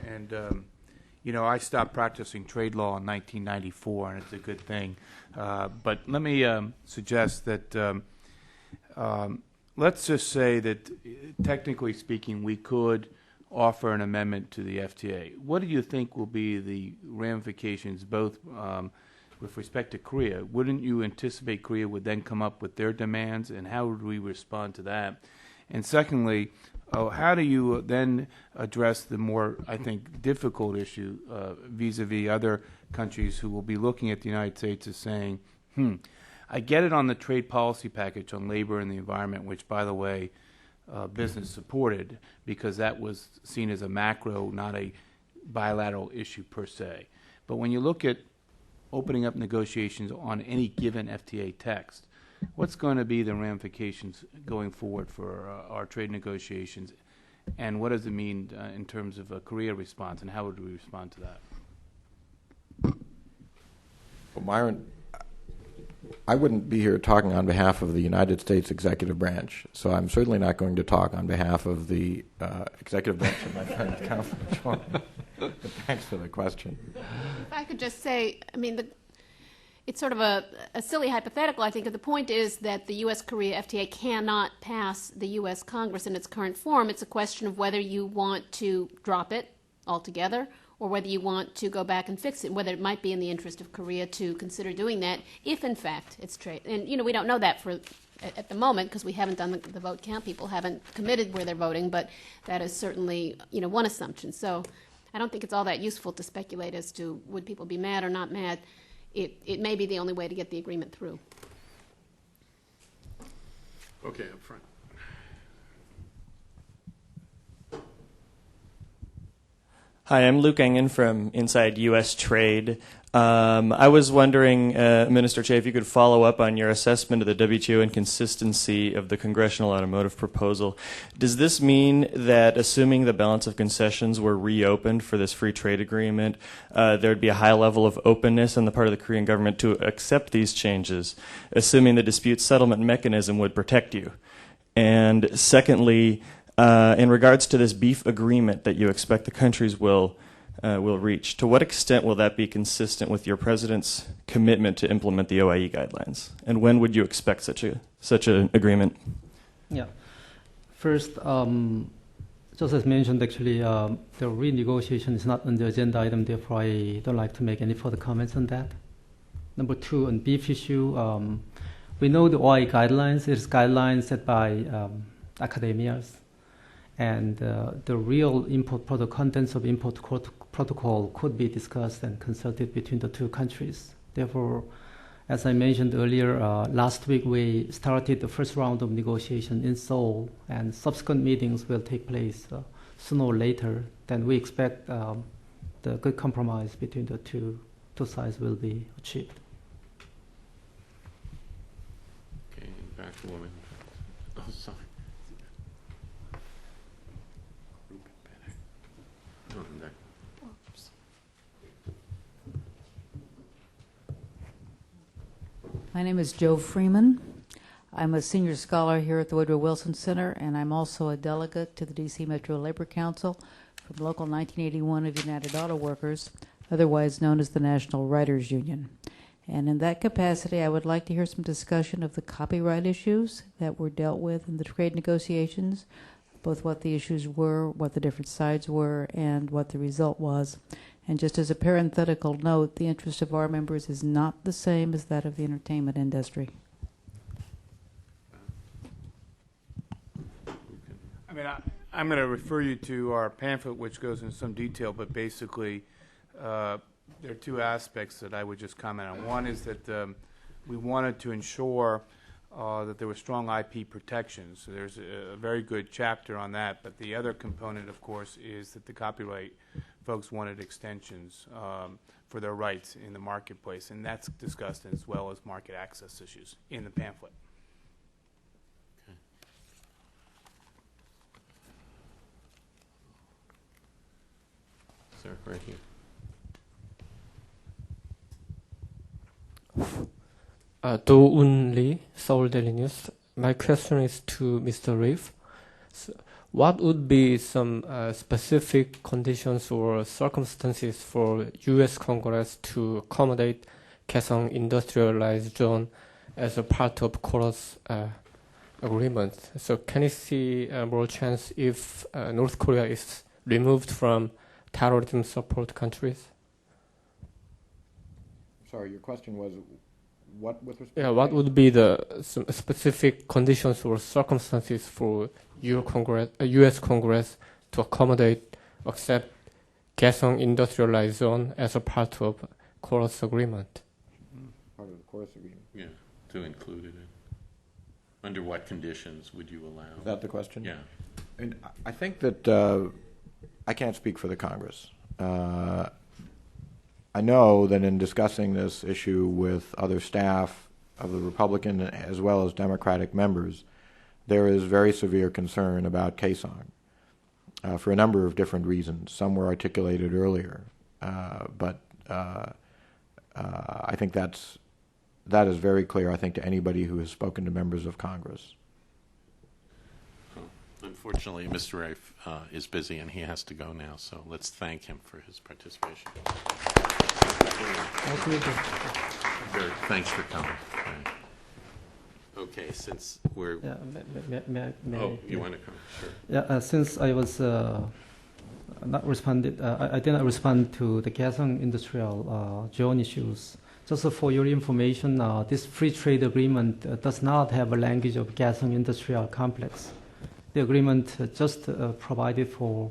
I stopped practicing trade law in 1994, and it's a good thing. But let me suggest that let's just say that, technically speaking, we could offer an amendment to the FTA. What do you think will be the ramifications, both with respect to Korea? Wouldn't you anticipate Korea would then come up with their demands, and how would we respond to that? And secondly, how do you then address the more, I think, difficult issue vis-a-vis other countries who will be looking at the United States as saying, I get it on the trade policy package on labor and the environment, which, by the way, business supported, because that was seen as a macro, not a bilateral issue per se. But when you look at opening up negotiations on any given FTA text, what's going to be the ramifications going forward for our trade negotiations, and what does it mean in terms of a Korea response, and how would we respond to that? Well, Myron, I wouldn't be here talking on behalf of the United States executive branch, so I'm certainly not going to talk on behalf of the executive branch of my friend Councilor Choi. But thanks for the question. If I could just say, I mean, it's sort of a silly hypothetical. I think the point is that the U.S.-Korea FTA cannot pass the U.S. Congress in its current form. It's a question of whether you want to drop it altogether or whether you want to go back and fix it, whether it might be in the interest of Korea to consider doing that if, in fact, it's trade. And, we don't know that at the moment because we haven't done the vote count. People haven't committed where they're voting, but that is certainly, one assumption. So I don't think it's all that useful to speculate as to would people be mad or not mad. It may be the only way to get the agreement through. Okay, up front. Hi, I'm Luke Engen from Inside U.S. Trade. I was wondering, Minister Choi, if you could follow up on your assessment of the WTO inconsistency of the Congressional Automotive Proposal. Does this mean that, assuming the balance of concessions were reopened for this free trade agreement, there would be a high level of openness on the part of the Korean government to accept these changes, assuming the dispute settlement mechanism would protect you? And secondly, in regards to this beef agreement that you expect the countries will reach, to what extent will that be consistent with your president's commitment to implement the OIE guidelines? And when would you expect such an agreement? Yeah. First, just as mentioned, actually, the renegotiation is not on the agenda item, therefore I don't like to make any further comments on that. Number two, on beef issue, we know the OIE guidelines. It is guidelines set by academias. And the real import product contents of import protocol could be discussed and consulted between the two countries. Therefore, as I mentioned earlier, last week we started the first round of negotiation in Seoul, and subsequent meetings will take place sooner or later. Then we expect the good compromise between the two sides will be achieved. Okay, back to women. Oh, sorry. Oh, no. My name is Joe Freeman. I'm a senior scholar here at the Woodrow Wilson Center, and I'm also a delegate to the D.C. Metro Labor Council from Local 1981 of United Auto Workers, otherwise known as the National Writers Union. And in that capacity, I would like to hear some discussion of the copyright issues that were dealt with in the trade negotiations, both what the issues were, what the different sides were, and what the result was. And just as a parenthetical note, the interest of our members is not the same as that of the entertainment industry. I mean, I'm going to refer you to our pamphlet, which goes into some detail, but basically, there are two aspects that I would just comment on. One is that we wanted to ensure that there was strong IP protection. So there's a very good chapter on that. But the other component, of course, is that the copyright folks wanted extensions for their rights in the marketplace. And that's discussed as well as market access issues in the pamphlet. Sir, right here. Do Un Lee, Seoul Daily News. My question is to Mr. Reif. So what would be some specific conditions or circumstances for U.S. Congress to accommodate Kaesong Industrialized Zone as a part of Korea's agreement? So can you see more chance if North Korea is removed from terrorism support countries? Sorry, your question was what with respect? Yeah, what would be the specific conditions or circumstances for U.S. Congress to accept Kaesong Industrialized Zone as a part of Korea's agreement? Part of the Korea's agreement. Yeah, to include it in. Under what conditions would you allow? Is that the question? Yeah. And I think that I can't speak for the Congress. I know that in discussing this issue with other staff of the Republican as well as Democratic members, there is very severe concern about Kaesong for a number of different reasons. Some were articulated earlier, but I think that is very clear, I think, to anybody who has spoken to members of Congress. Unfortunately, Mr. Reif is busy and he has to go now, so let's thank him for his participation. Thanks for coming. Okay, since we're... Yeah, you want to come? Sure. Yeah, since I was not responded, I did not respond to the Kaesong Industrial Zone issues. Just for your information, this free trade agreement does not have a language of Kaesong Industrial Complex. The agreement just provided for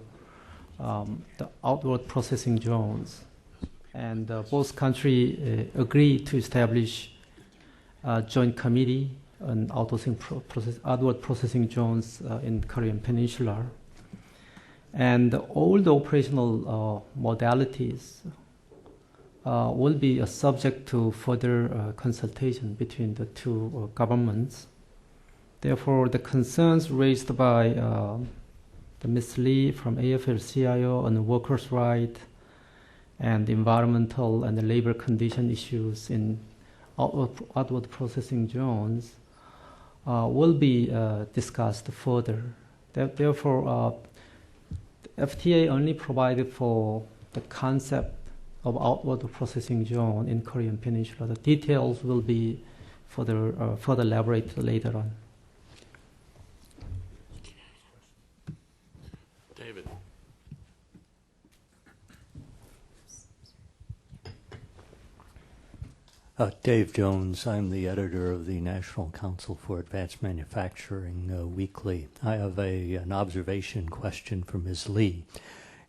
the outward processing zones. And both countries agreed to establish a joint committee on outward processing zones in Korean Peninsula. And all the operational modalities will be subject to further consultation between the two governments. Therefore, the concerns raised by the Ms. Lee from AFL-CIO on workers' rights and environmental and the labor condition issues in outward processing zones will be discussed further. Therefore, the FTA only provided for the concept of outward processing zone in Korean Peninsula. The details will be further elaborated later on. David. Dave Jones. I'm the editor of the National Council for Advanced Manufacturing Weekly. I have an observation question for Ms. Lee.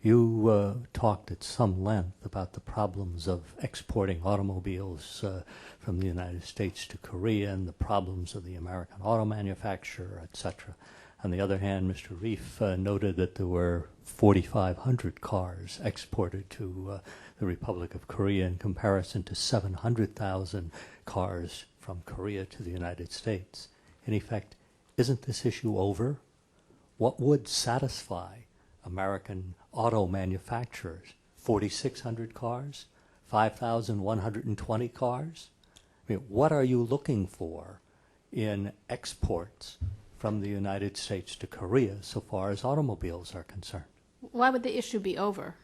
You talked at some length about the problems of exporting automobiles from the United States to Korea and the problems of the American auto manufacturer, etc. On the other hand, Mr. Reif noted that there were 4,500 cars exported to the Republic of Korea in comparison to 700,000 cars from Korea to the United States. In effect, isn't this issue over? What would satisfy American auto manufacturers? 4,600 cars? 5,120 cars? I mean, what are you looking for in exports from the United States to Korea so far as automobiles are concerned? Why would the issue be over?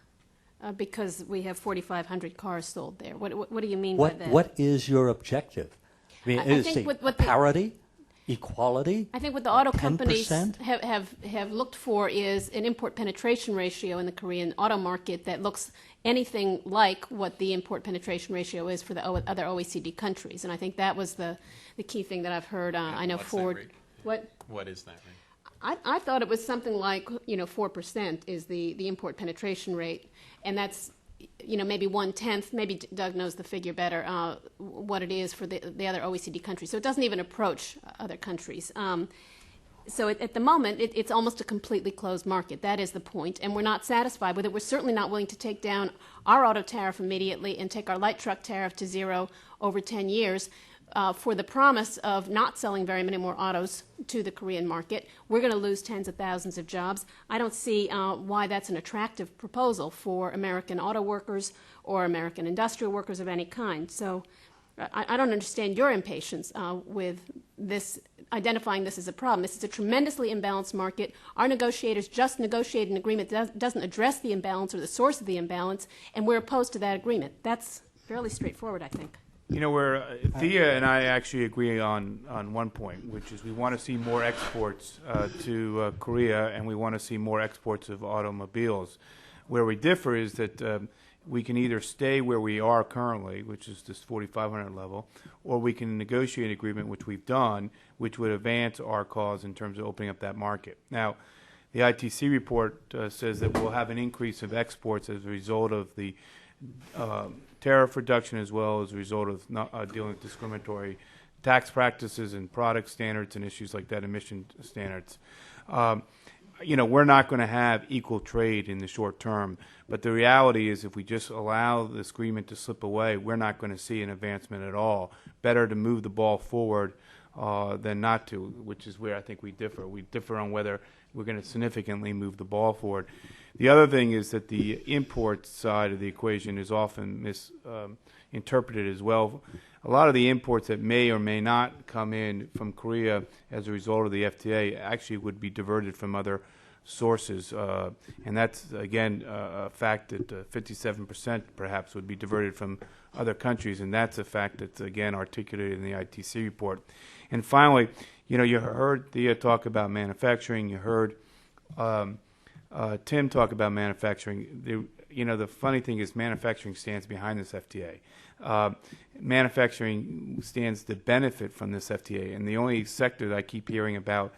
Because we have 4,500 cars sold there. What do you mean by that? What is your objective? I mean, is it parity, equality? I think what the auto companies 10%? have looked for is an import penetration ratio in the Korean auto market that looks anything like what the import penetration ratio is for the other OECD countries. And I think that was the key thing that I've heard. I know Ford. What is that rate? I thought it was something like 4% is the import penetration rate, and that's maybe 1/10. Maybe Doug knows the figure better. What it is for the other OECD countries, so it doesn't even approach other countries. So at the moment, it's almost a completely closed market. That is the point, and we're not satisfied with it. We're certainly not willing to take down our auto tariff immediately and take our light truck tariff to zero over 10 years. For the promise of not selling very many more autos to the Korean market. We're going to lose tens of thousands of jobs. I don't see why that's an attractive proposal for American auto workers or American industrial workers of any kind. So I don't understand your impatience with this, identifying this as a problem. This is a tremendously imbalanced market. Our negotiators just negotiated an agreement that doesn't address the imbalance or the source of the imbalance, and we're opposed to that agreement. That's fairly straightforward, I think. Where Thea and I actually agree on one point, which is we want to see more exports to Korea, and we want to see more exports of automobiles. Where we differ is that we can either stay where we are currently, which is this 4,500 level, or we can negotiate an agreement, which we've done, which would advance our cause in terms of opening up that market. Now, the ITC report says that we'll have an increase of exports as a result of the tariff reduction, as well as a result of not dealing with discriminatory tax practices and product standards and issues like that, emission standards. We're not going to have equal trade in the short term, but the reality is if we just allow this agreement to slip away, we're not going to see an advancement at all. Better to move the ball forward than not to, which is where I think we differ. We differ on whether we're going to significantly move the ball forward. The other thing is that the import side of the equation is often misinterpreted as well. A lot of the imports that may or may not come in from Korea as a result of the FTA actually would be diverted from other sources. And that's, again, a fact that 57% perhaps would be diverted from other countries, and that's a fact that's, again, articulated in the ITC report. And finally, you heard Thea talk about manufacturing. You heard Tim talk about manufacturing. The funny thing is manufacturing stands behind this FTA. Manufacturing stands to benefit from this FTA, and the only sector that I keep hearing about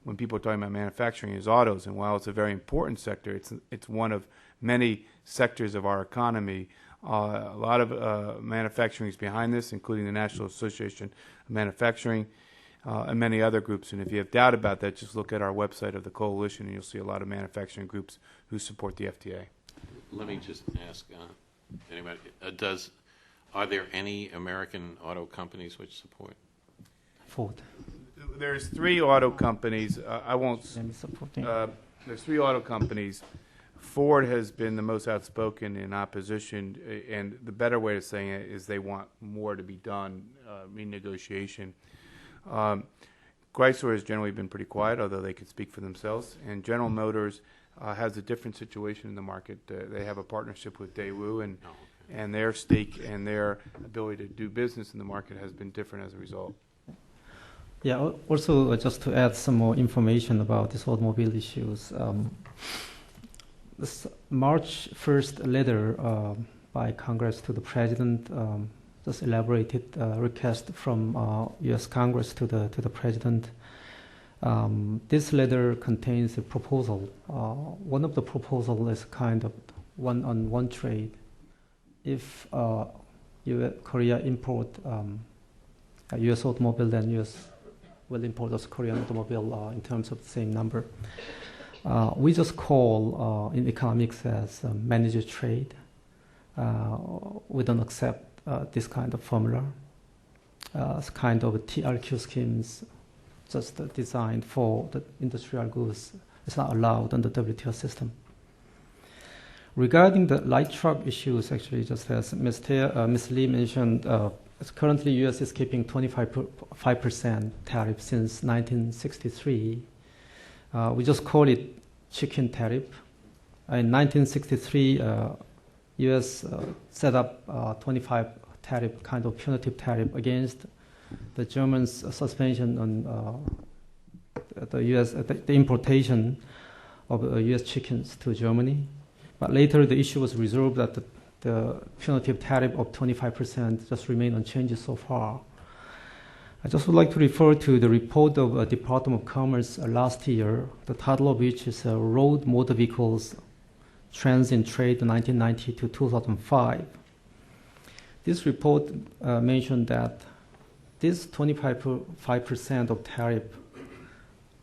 when people are talking about manufacturing is autos. And while it's a very important sector, it's one of many sectors of our economy. A lot of manufacturing is behind this, including the National Association of Manufacturing and many other groups. And if you have doubt about that, just look at our website of the coalition, and you'll see a lot of manufacturing groups who support the FTA. Let me just ask anybody, are there any American auto companies which support? Ford. There's 3 auto companies. I won't. There's 3 auto companies. Ford has been the most outspoken in opposition, and the better way of saying it is they want more to be done, renegotiation. Chrysler has generally been pretty quiet, although they could speak for themselves. And General Motors has a different situation in the market. They have a partnership with Daewoo, and their stake and their ability to do business in the market has been different as a result. Yeah, also just to add some more information about these automobile issues. This March 1st letter by Congress to the President just elaborated request from U.S. Congress to the President. This letter contains a proposal. One of the proposals is kind of one-on-one trade. If Korea import a U.S. automobile, then U.S. will import those Korean automobile in terms of the same number. We just call in economics as managed trade. We don't accept this kind of formula. It's kind of TRQ schemes just designed for the industrial goods. It's not allowed under the WTO system. Regarding the light truck issues, actually, just as Ms. Lee mentioned, currently U.S. is keeping 25% tariff since 1963. We just call it chicken tariff. In 1963, U.S. set up 25 tariff, kind of punitive tariff against the Germans' suspension on the U.S. The importation of U.S. chickens to Germany. But later, the issue was resolved that the punitive tariff of 25% just remained unchanged so far. I just would like to refer to the report of Department of Commerce last year, the title of which is Road Motor Vehicles Trends in Trade 1990 to 2005. This report mentioned that this 25% of tariff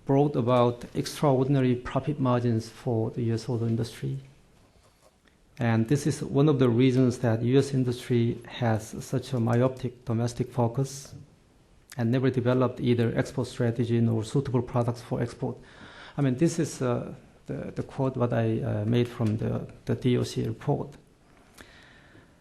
brought about extraordinary profit margins for the U.S. auto industry. And this is one of the reasons that U.S. industry has such a myopic domestic focus and never developed either export strategy nor suitable products for export. I mean, this is the quote that I made from the DOC report.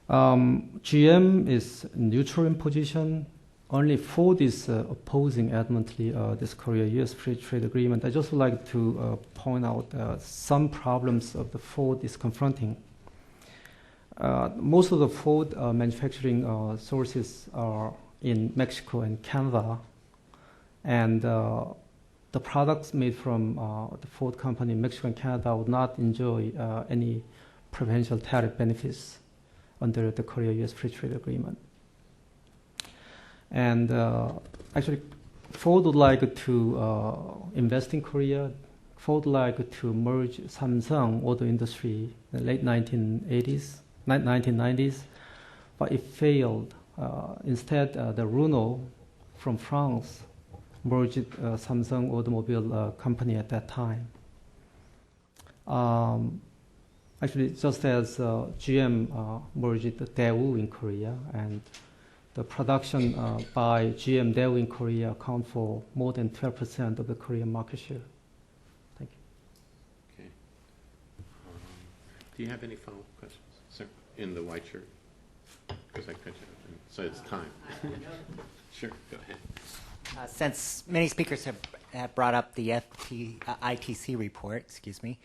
GM is neutral in position. Only Ford is opposing adamantly this Korea-U.S. free trade agreement. I just would like to point out some problems of the Ford is confronting. Most of the Ford manufacturing sources are in Mexico and Canada, and the products made from the Ford company in Mexico and Canada would not enjoy any preferential tariff benefits under the Korea-U.S. free trade agreement. And actually, Ford would like to invest in Korea. Ford would like to merge Samsung auto industry in the late 1990s, but it failed. Instead, the Renault from France merged Samsung automobile company at that time. Actually, just as GM merged Daewoo in Korea, and the production by GM Daewoo in Korea account for more than 12% of the Korean market share. Thank you. Okay. Do you have any follow-up questions, sir? In the white shirt? Because I cut you off. So it's time. Sure, go ahead. Since many speakers have brought up the ITC report, excuse me,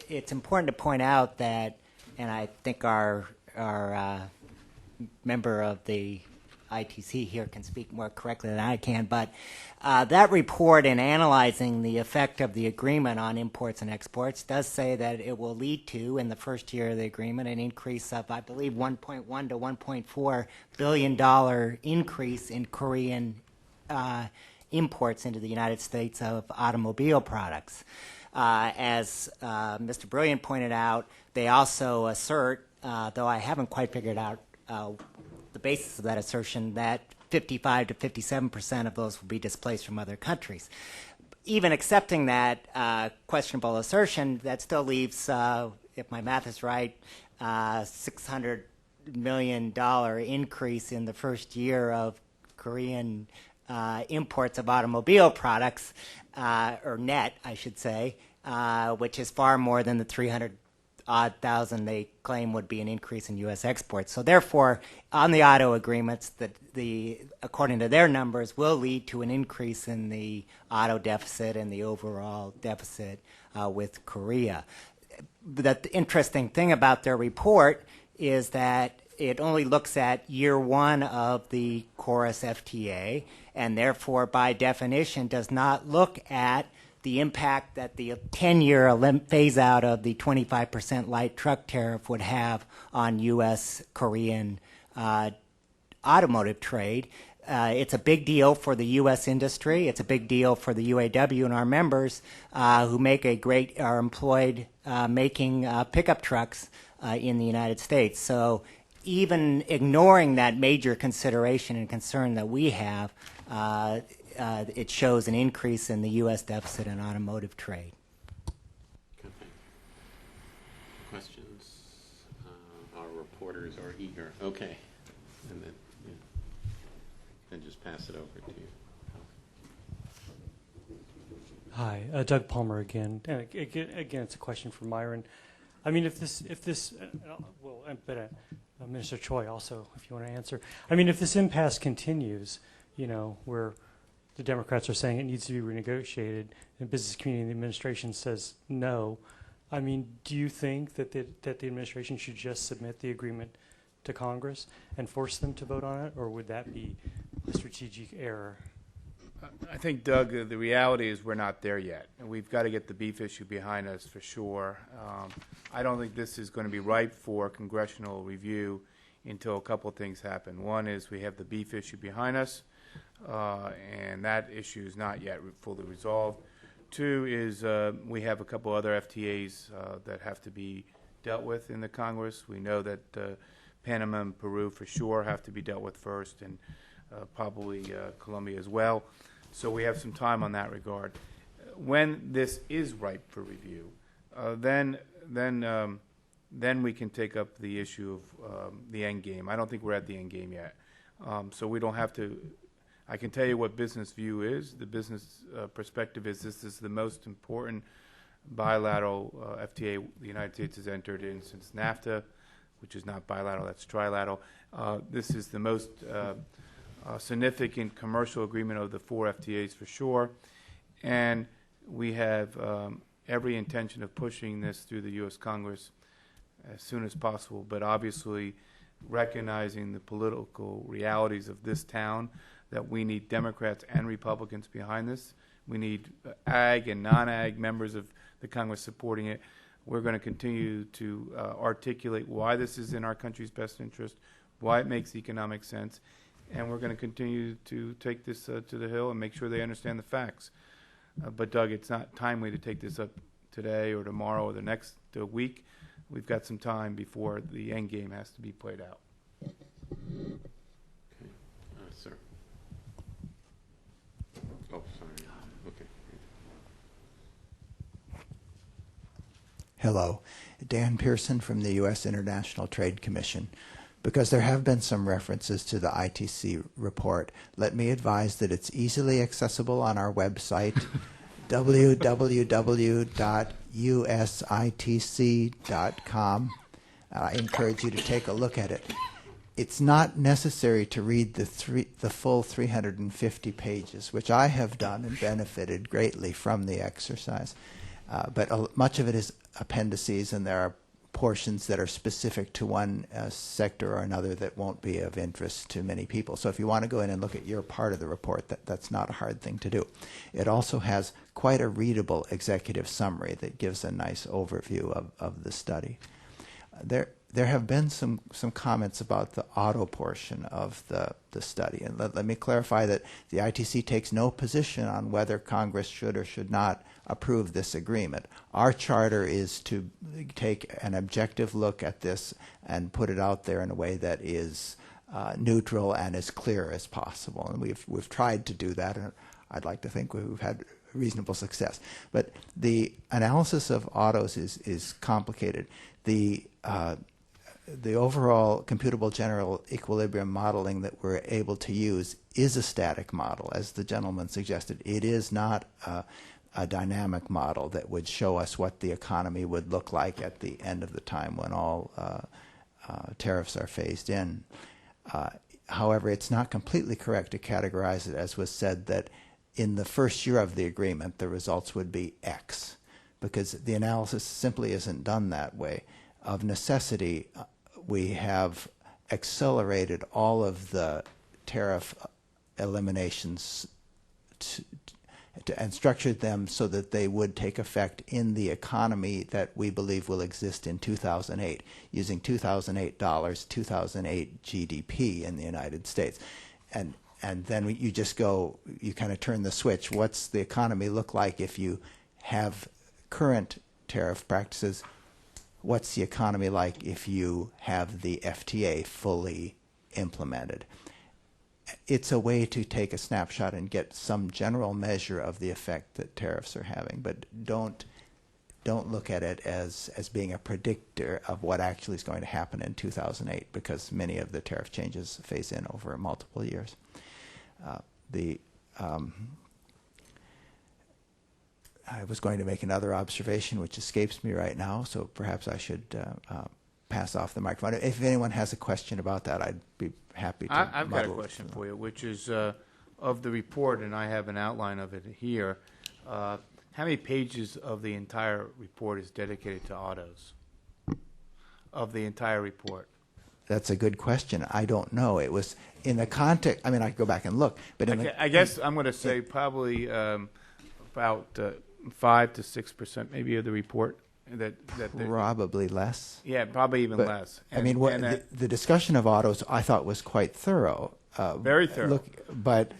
it's important to point out that, and I think our member of the ITC here can speak more correctly than I can, but that report, in analyzing the effect of the agreement on imports and exports, does say that it will lead to, in the first year of the agreement, an increase of, I believe, $1.1 to $1.4 billion increase in Korean imports into the United States of automobile products. As Mr. Brilliant pointed out, they also assert, though I haven't quite figured out the basis of that assertion, that 55 to 57% of those will be displaced from other countries. Even accepting that questionable assertion, that still leaves, if my math is right, $600 million increase in the first year of Korean imports of automobile products, or net, I should say, which is far more than the 300-odd thousand they claim would be an increase in U.S. exports. So therefore, on the auto agreements, according to their numbers, will lead to an increase in the auto deficit and the overall deficit with Korea. The interesting thing about their report is that it only looks at year one of the KORUS FTA, and therefore, by definition, does not look at the impact that the 10-year phase-out of the 25% light truck tariff would have on U.S.-Korean automotive trade. It's a big deal for the U.S. industry. It's a big deal for the UAW and our members who are employed making pickup trucks in the United States. So even ignoring that major consideration and concern that we have, it shows an increase in the U.S. deficit in automotive trade. Okay. Questions? Our reporters are eager. Okay. And then just pass it over to you. Hi, Doug Palmer again. And again, it's a question for Myron. I mean, if this, Minister Choi also, if you want to answer. I mean, if this impasse continues, you know, where the Democrats are saying it needs to be renegotiated, and business community and the administration says no, I mean, do you think that the administration should just submit the agreement to Congress and force them to vote on it, or would that be a strategic error? I think, Doug, the reality is we're not there yet, and we've got to get the beef issue behind us for sure. I don't think this is going to be ripe for congressional review until a couple of things happen. One is we have the beef issue behind us, and that issue is not yet fully resolved. Two is we have a couple other FTAs that have to be dealt with in the Congress. We know that Panama and Peru for sure have to be dealt with first, and probably Colombia as well. So we have some time on that regard. When this is ripe for review, then we can take up the issue of the end game. I don't think we're at the end game yet, so we don't have to. I can tell you what business view is. The business perspective is this is the most important bilateral FTA the United States has entered in since NAFTA, which is not bilateral, that's trilateral. This is the most significant commercial agreement of the 4 FTAs for sure, and we have every intention of pushing this through the U.S. Congress as soon as possible, but obviously recognizing the political realities of this town, that we need Democrats and Republicans behind this. We need ag and non-ag members of the Congress supporting it. We're going to continue to articulate why this is in our country's best interest, why it makes economic sense, and we're going to continue to take this to the Hill and make sure they understand the facts. But, Doug, it's not timely to take this up today or tomorrow or the next week. We've got some time before the end game has to be played out. Okay. Sir. Oh, sorry. Okay. Hello. Dan Pearson from the U.S. International Trade Commission. Because there have been some references to the ITC report, let me advise that it's easily accessible on our website, www.usitc.com. I encourage you to take a look at it. It's not necessary to read the full 350 pages, which I have done and benefited greatly from the exercise. But much of it is appendices, and there are portions that are specific to one sector or another that won't be of interest to many people. So if you want to go in and look at your part of the report, that's not a hard thing to do. It also has quite a readable executive summary that gives a nice overview of the study. There have been some comments about the auto portion of the study. And let me clarify that the ITC takes no position on whether Congress should or should not approve this agreement. Our charter is to take an objective look at this and put it out there in a way that is neutral and as clear as possible. And we've tried to do that, and I'd like to think we've had reasonable success. But the analysis of autos is complicated. The overall computable general equilibrium modeling that we're able to use is a static model, as the gentleman suggested. It is not a dynamic model that would show us what the economy would look like at the end of the time when all tariffs are phased in. However, it's not completely correct to categorize it, as was said, that in the first year of the agreement the results would be X, because the analysis simply isn't done that way. Of necessity, we have accelerated all of the tariff eliminations and structured them so that they would take effect in the economy that we believe will exist in 2008, using 2008 dollars, 2008 GDP in the United States. And then you just go, you kind of turn the switch. What's the economy look like if you have current tariff practices? What's the economy like if you have the FTA fully implemented? It's a way to take a snapshot and get some general measure of the effect that tariffs are having, but don't look at it as being a predictor of what actually is going to happen in 2008, because many of the tariff changes phase in over multiple years. I was going to make another observation, which escapes me right now, so perhaps I should pass off the microphone. If anyone has a question about that, I'd be happy to. I've got a muddle question through. for you, which is of the report, and I have an outline of it here. How many pages of the entire report is dedicated to autos? Of the entire report? That's a good question. I don't know. It was in the context. I mean, I could go back and look, but I guess I'm going to say probably about 5 to 6% maybe of the report. That probably less. Yeah, probably even less. I mean, the discussion of autos I thought was quite thorough. Very thorough. But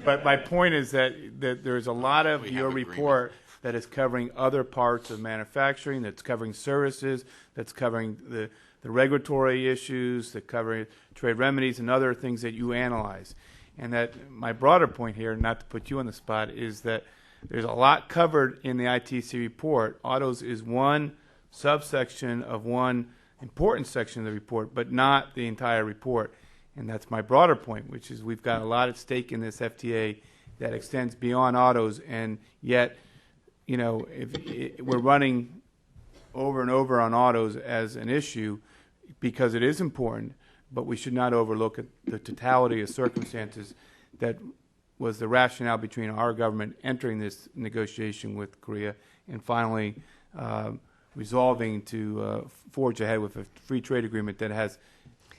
my point is that there's a lot of your report that is covering other parts of manufacturing, that's covering services, that's covering the regulatory issues, that covering trade remedies and other things that you analyze. And that my broader point here, not to put you on the spot, is that there's a lot covered in the ITC report. Autos is one subsection of one important section of the report, but not the entire report. And that's my broader point, which is we've got a lot at stake in this FTA that extends beyond autos, and yet, if we're running over and over on autos as an issue because it is important, but we should not overlook the totality of circumstances that was the rationale between our government entering this negotiation with Korea and finally resolving to forge ahead with a free trade agreement that has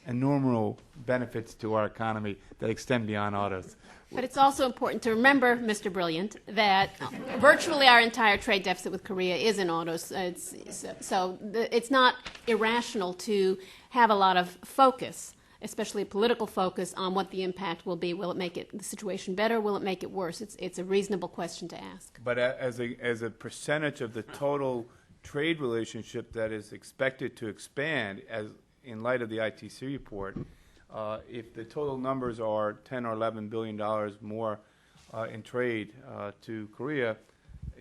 innumerable benefits to our economy that extend beyond autos. But it's also important to remember, Mr. Brilliant, that virtually our entire trade deficit with Korea is in autos. It's not irrational to have a lot of focus, especially political focus, on what the impact will be. Will it make the situation better? Will it make it worse? It's a reasonable question to ask. But as a percentage of the total trade relationship that is expected to expand, as in light of the ITC report, if the total numbers are $10 or $11 billion more in trade to Korea,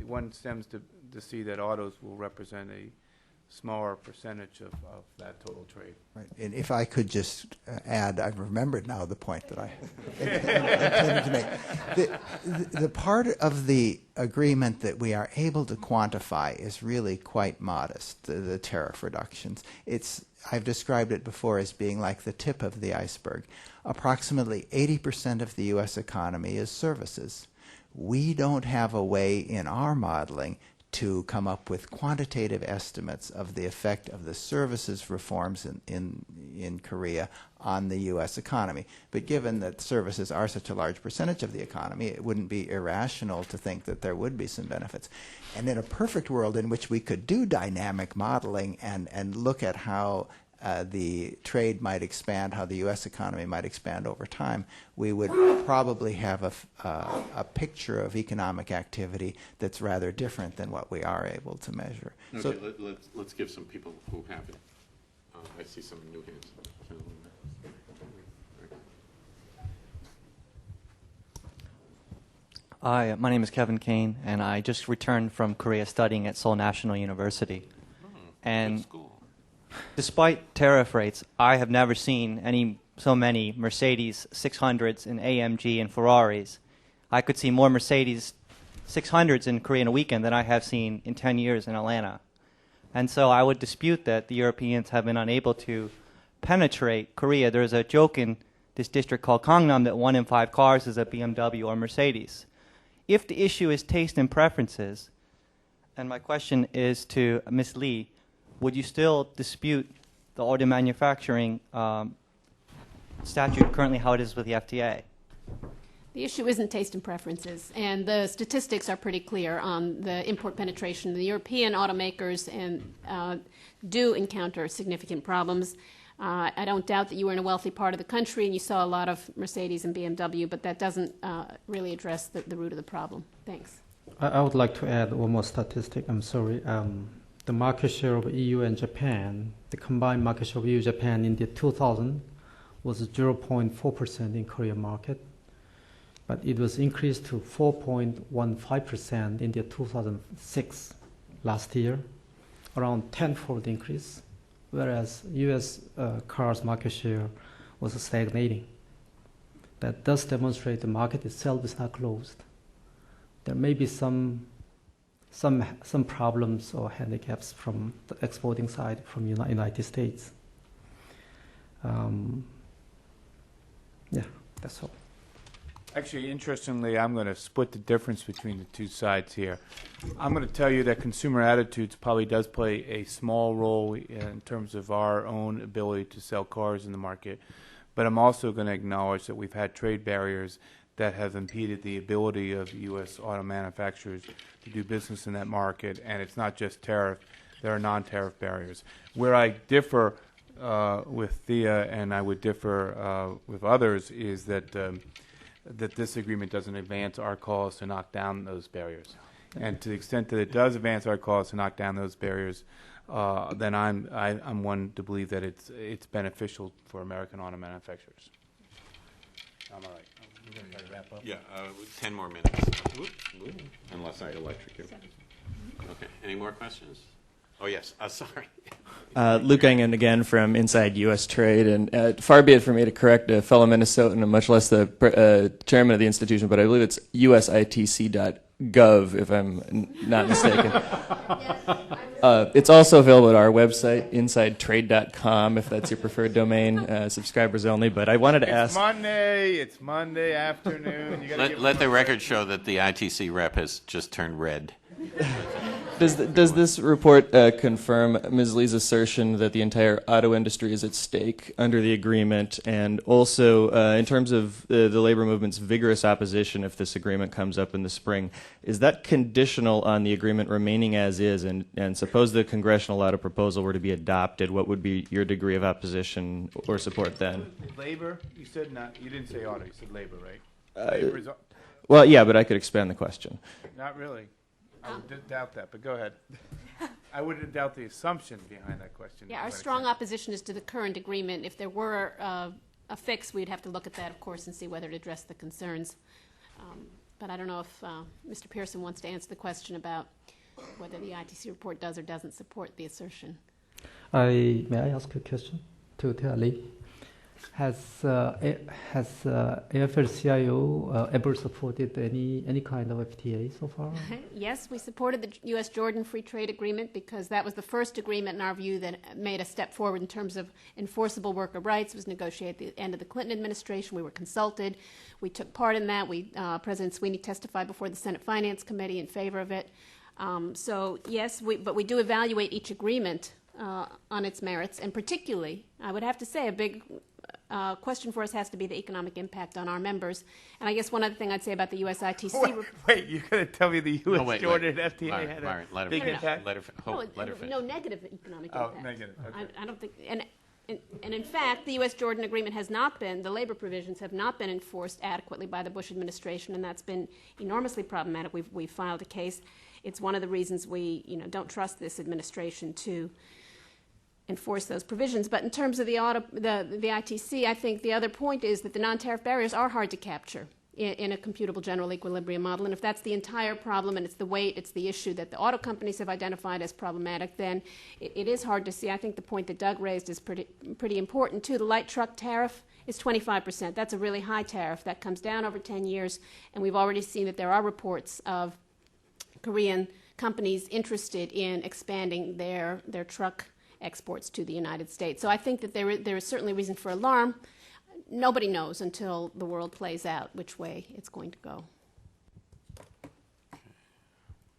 one stems to see that autos will represent a smaller percentage of that total trade. Right. And if I could just add, I've remembered now the point that I intended to make. The part of the agreement that we are able to quantify is really quite modest, the tariff reductions. I've described it before as being like the tip of the iceberg. Approximately 80% of the U.S. economy is services. We don't have a way in our modeling to come up with quantitative estimates of the effect of the services reforms in Korea on the U.S. economy. But given that services are such a large percentage of the economy, it wouldn't be irrational to think that there would be some benefits. And in a perfect world in which we could do dynamic modeling and look at how the trade might expand, how the U.S. economy might expand over time, we would probably have a picture of economic activity that's rather different than what we are able to measure. Okay, So, let's give some people who have it. I see some new hands. Hi, my name is Kevin Kane, and I just returned from Korea studying at Seoul National University. And despite tariff rates, I have never seen so many Mercedes 600s and AMG and Ferraris. I could see more Mercedes 600s in Korea in a weekend than I have seen in 10 years in Atlanta. And so I would dispute that the Europeans have been unable to penetrate Korea. There's a joke in this district called Gangnam that 1 in 5 cars is a BMW or Mercedes. If the issue is taste and preferences, and my question is to Ms. Lee, would you still dispute the auto manufacturing statute currently how it is with the FTA? The issue isn't taste and preferences, and the statistics are pretty clear on the import penetration. The European automakers do encounter significant problems. I don't doubt that you were in a wealthy part of the country and you saw a lot of Mercedes and BMW, but that doesn't really address the root of the problem. Thanks. I would like to add one more statistic. I'm sorry. The market share of EU and Japan, the combined market share of EU and Japan in the 2000 was 0.4% in Korean market, but it was increased to 4.15% in the 2006 last year, around tenfold increase, whereas U.S. cars market share was stagnating. That does demonstrate the market itself is not closed. There may be some some problems or handicaps from the exporting side from United States. Yeah, that's all. Actually, interestingly, I'm going to split the difference between the two sides here. I'm going to tell you that consumer attitudes probably does play a small role in terms of our own ability to sell cars in the market. But I'm also going to acknowledge that we've had trade barriers that have impeded the ability of U.S. auto manufacturers to do business in that market. And it's not just tariff. There are non-tariff barriers. Where I differ with Thea, and I would differ with others, is that that this agreement doesn't advance our cause to knock down those barriers. And to the extent that it does advance our cause to knock down those barriers, then I'm one to believe that it's beneficial for American auto manufacturers. I'm all right. We're going to try to wrap up. Yeah, 10 more minutes. Unless I electrocute. Okay. Any more questions? Oh, yes. Sorry. Luke Engen again from Inside U.S. Trade, and far be it for me to correct a fellow Minnesotan, and much less the chairman of the institution, but I believe it's usitc.gov, if I'm not mistaken. It's also available at our website, insidetrade.com, if that's your preferred domain, subscribers only. But I wanted to ask... It's Monday afternoon. You let the record show that the ITC rep has just turned red. Does this report confirm Ms. Lee's assertion that the entire auto industry is at stake under the agreement, and also in terms of the labor movement's vigorous opposition if this agreement comes up in the spring, is that conditional on the agreement remaining as is, and suppose the congressional auto proposal were to be adopted, what would be your degree of opposition or support then? Labor? You said not. You didn't say auto. You said labor, right? Labor is, well, yeah, but I could expand the question. not really. I would doubt that, but go ahead. I wouldn't doubt the assumption behind that question. Yeah, our strong opposition is to the current agreement. If there were a fix, we'd have to look at that, of course, and see whether it addressed the concerns. But I don't know if Mr. Pearson wants to answer the question about whether the ITC report does or doesn't support the assertion. May I ask a question to Lee? Has AFL-CIO ever supported any kind of FTA so far? Yes, we supported the U.S.-Jordan Free Trade Agreement because that was the first agreement, in our view, that made a step forward in terms of enforceable worker rights. It was negotiated at the end of the Clinton administration. We were consulted. We took part in that. President Sweeney testified before the Senate Finance Committee in favor of it. So, yes, but we do evaluate each agreement on its merits, and particularly, I would have to say, a big question for us has to be the economic impact on our members. And I guess one other thing I'd say about the U.S. ITC... Wait, you're going to tell me the U.S.-Jordan FTA had a big impact? No negative economic impact. Oh, negative. Okay. I don't think... And in fact, the U.S.-Jordan agreement has not been, the labor provisions have not been enforced adequately by the Bush administration, and that's been enormously problematic. We've filed a case. It's one of the reasons we don't trust this administration to enforce those provisions. But in terms of the ITC, I think the other point is that the non-tariff barriers are hard to capture in a computable general equilibrium model. And if that's the entire problem, and it's the weight, it's the issue that the auto companies have identified as problematic, then it is hard to see. I think the point that Doug raised is pretty important, too. The light truck tariff is 25%. That's a really high tariff. That comes down over 10 years, and we've already seen that there are reports of Korean companies interested in expanding their truck exports to the United States. So I think that there is certainly reason for alarm. Nobody knows until the world plays out which way it's going to go.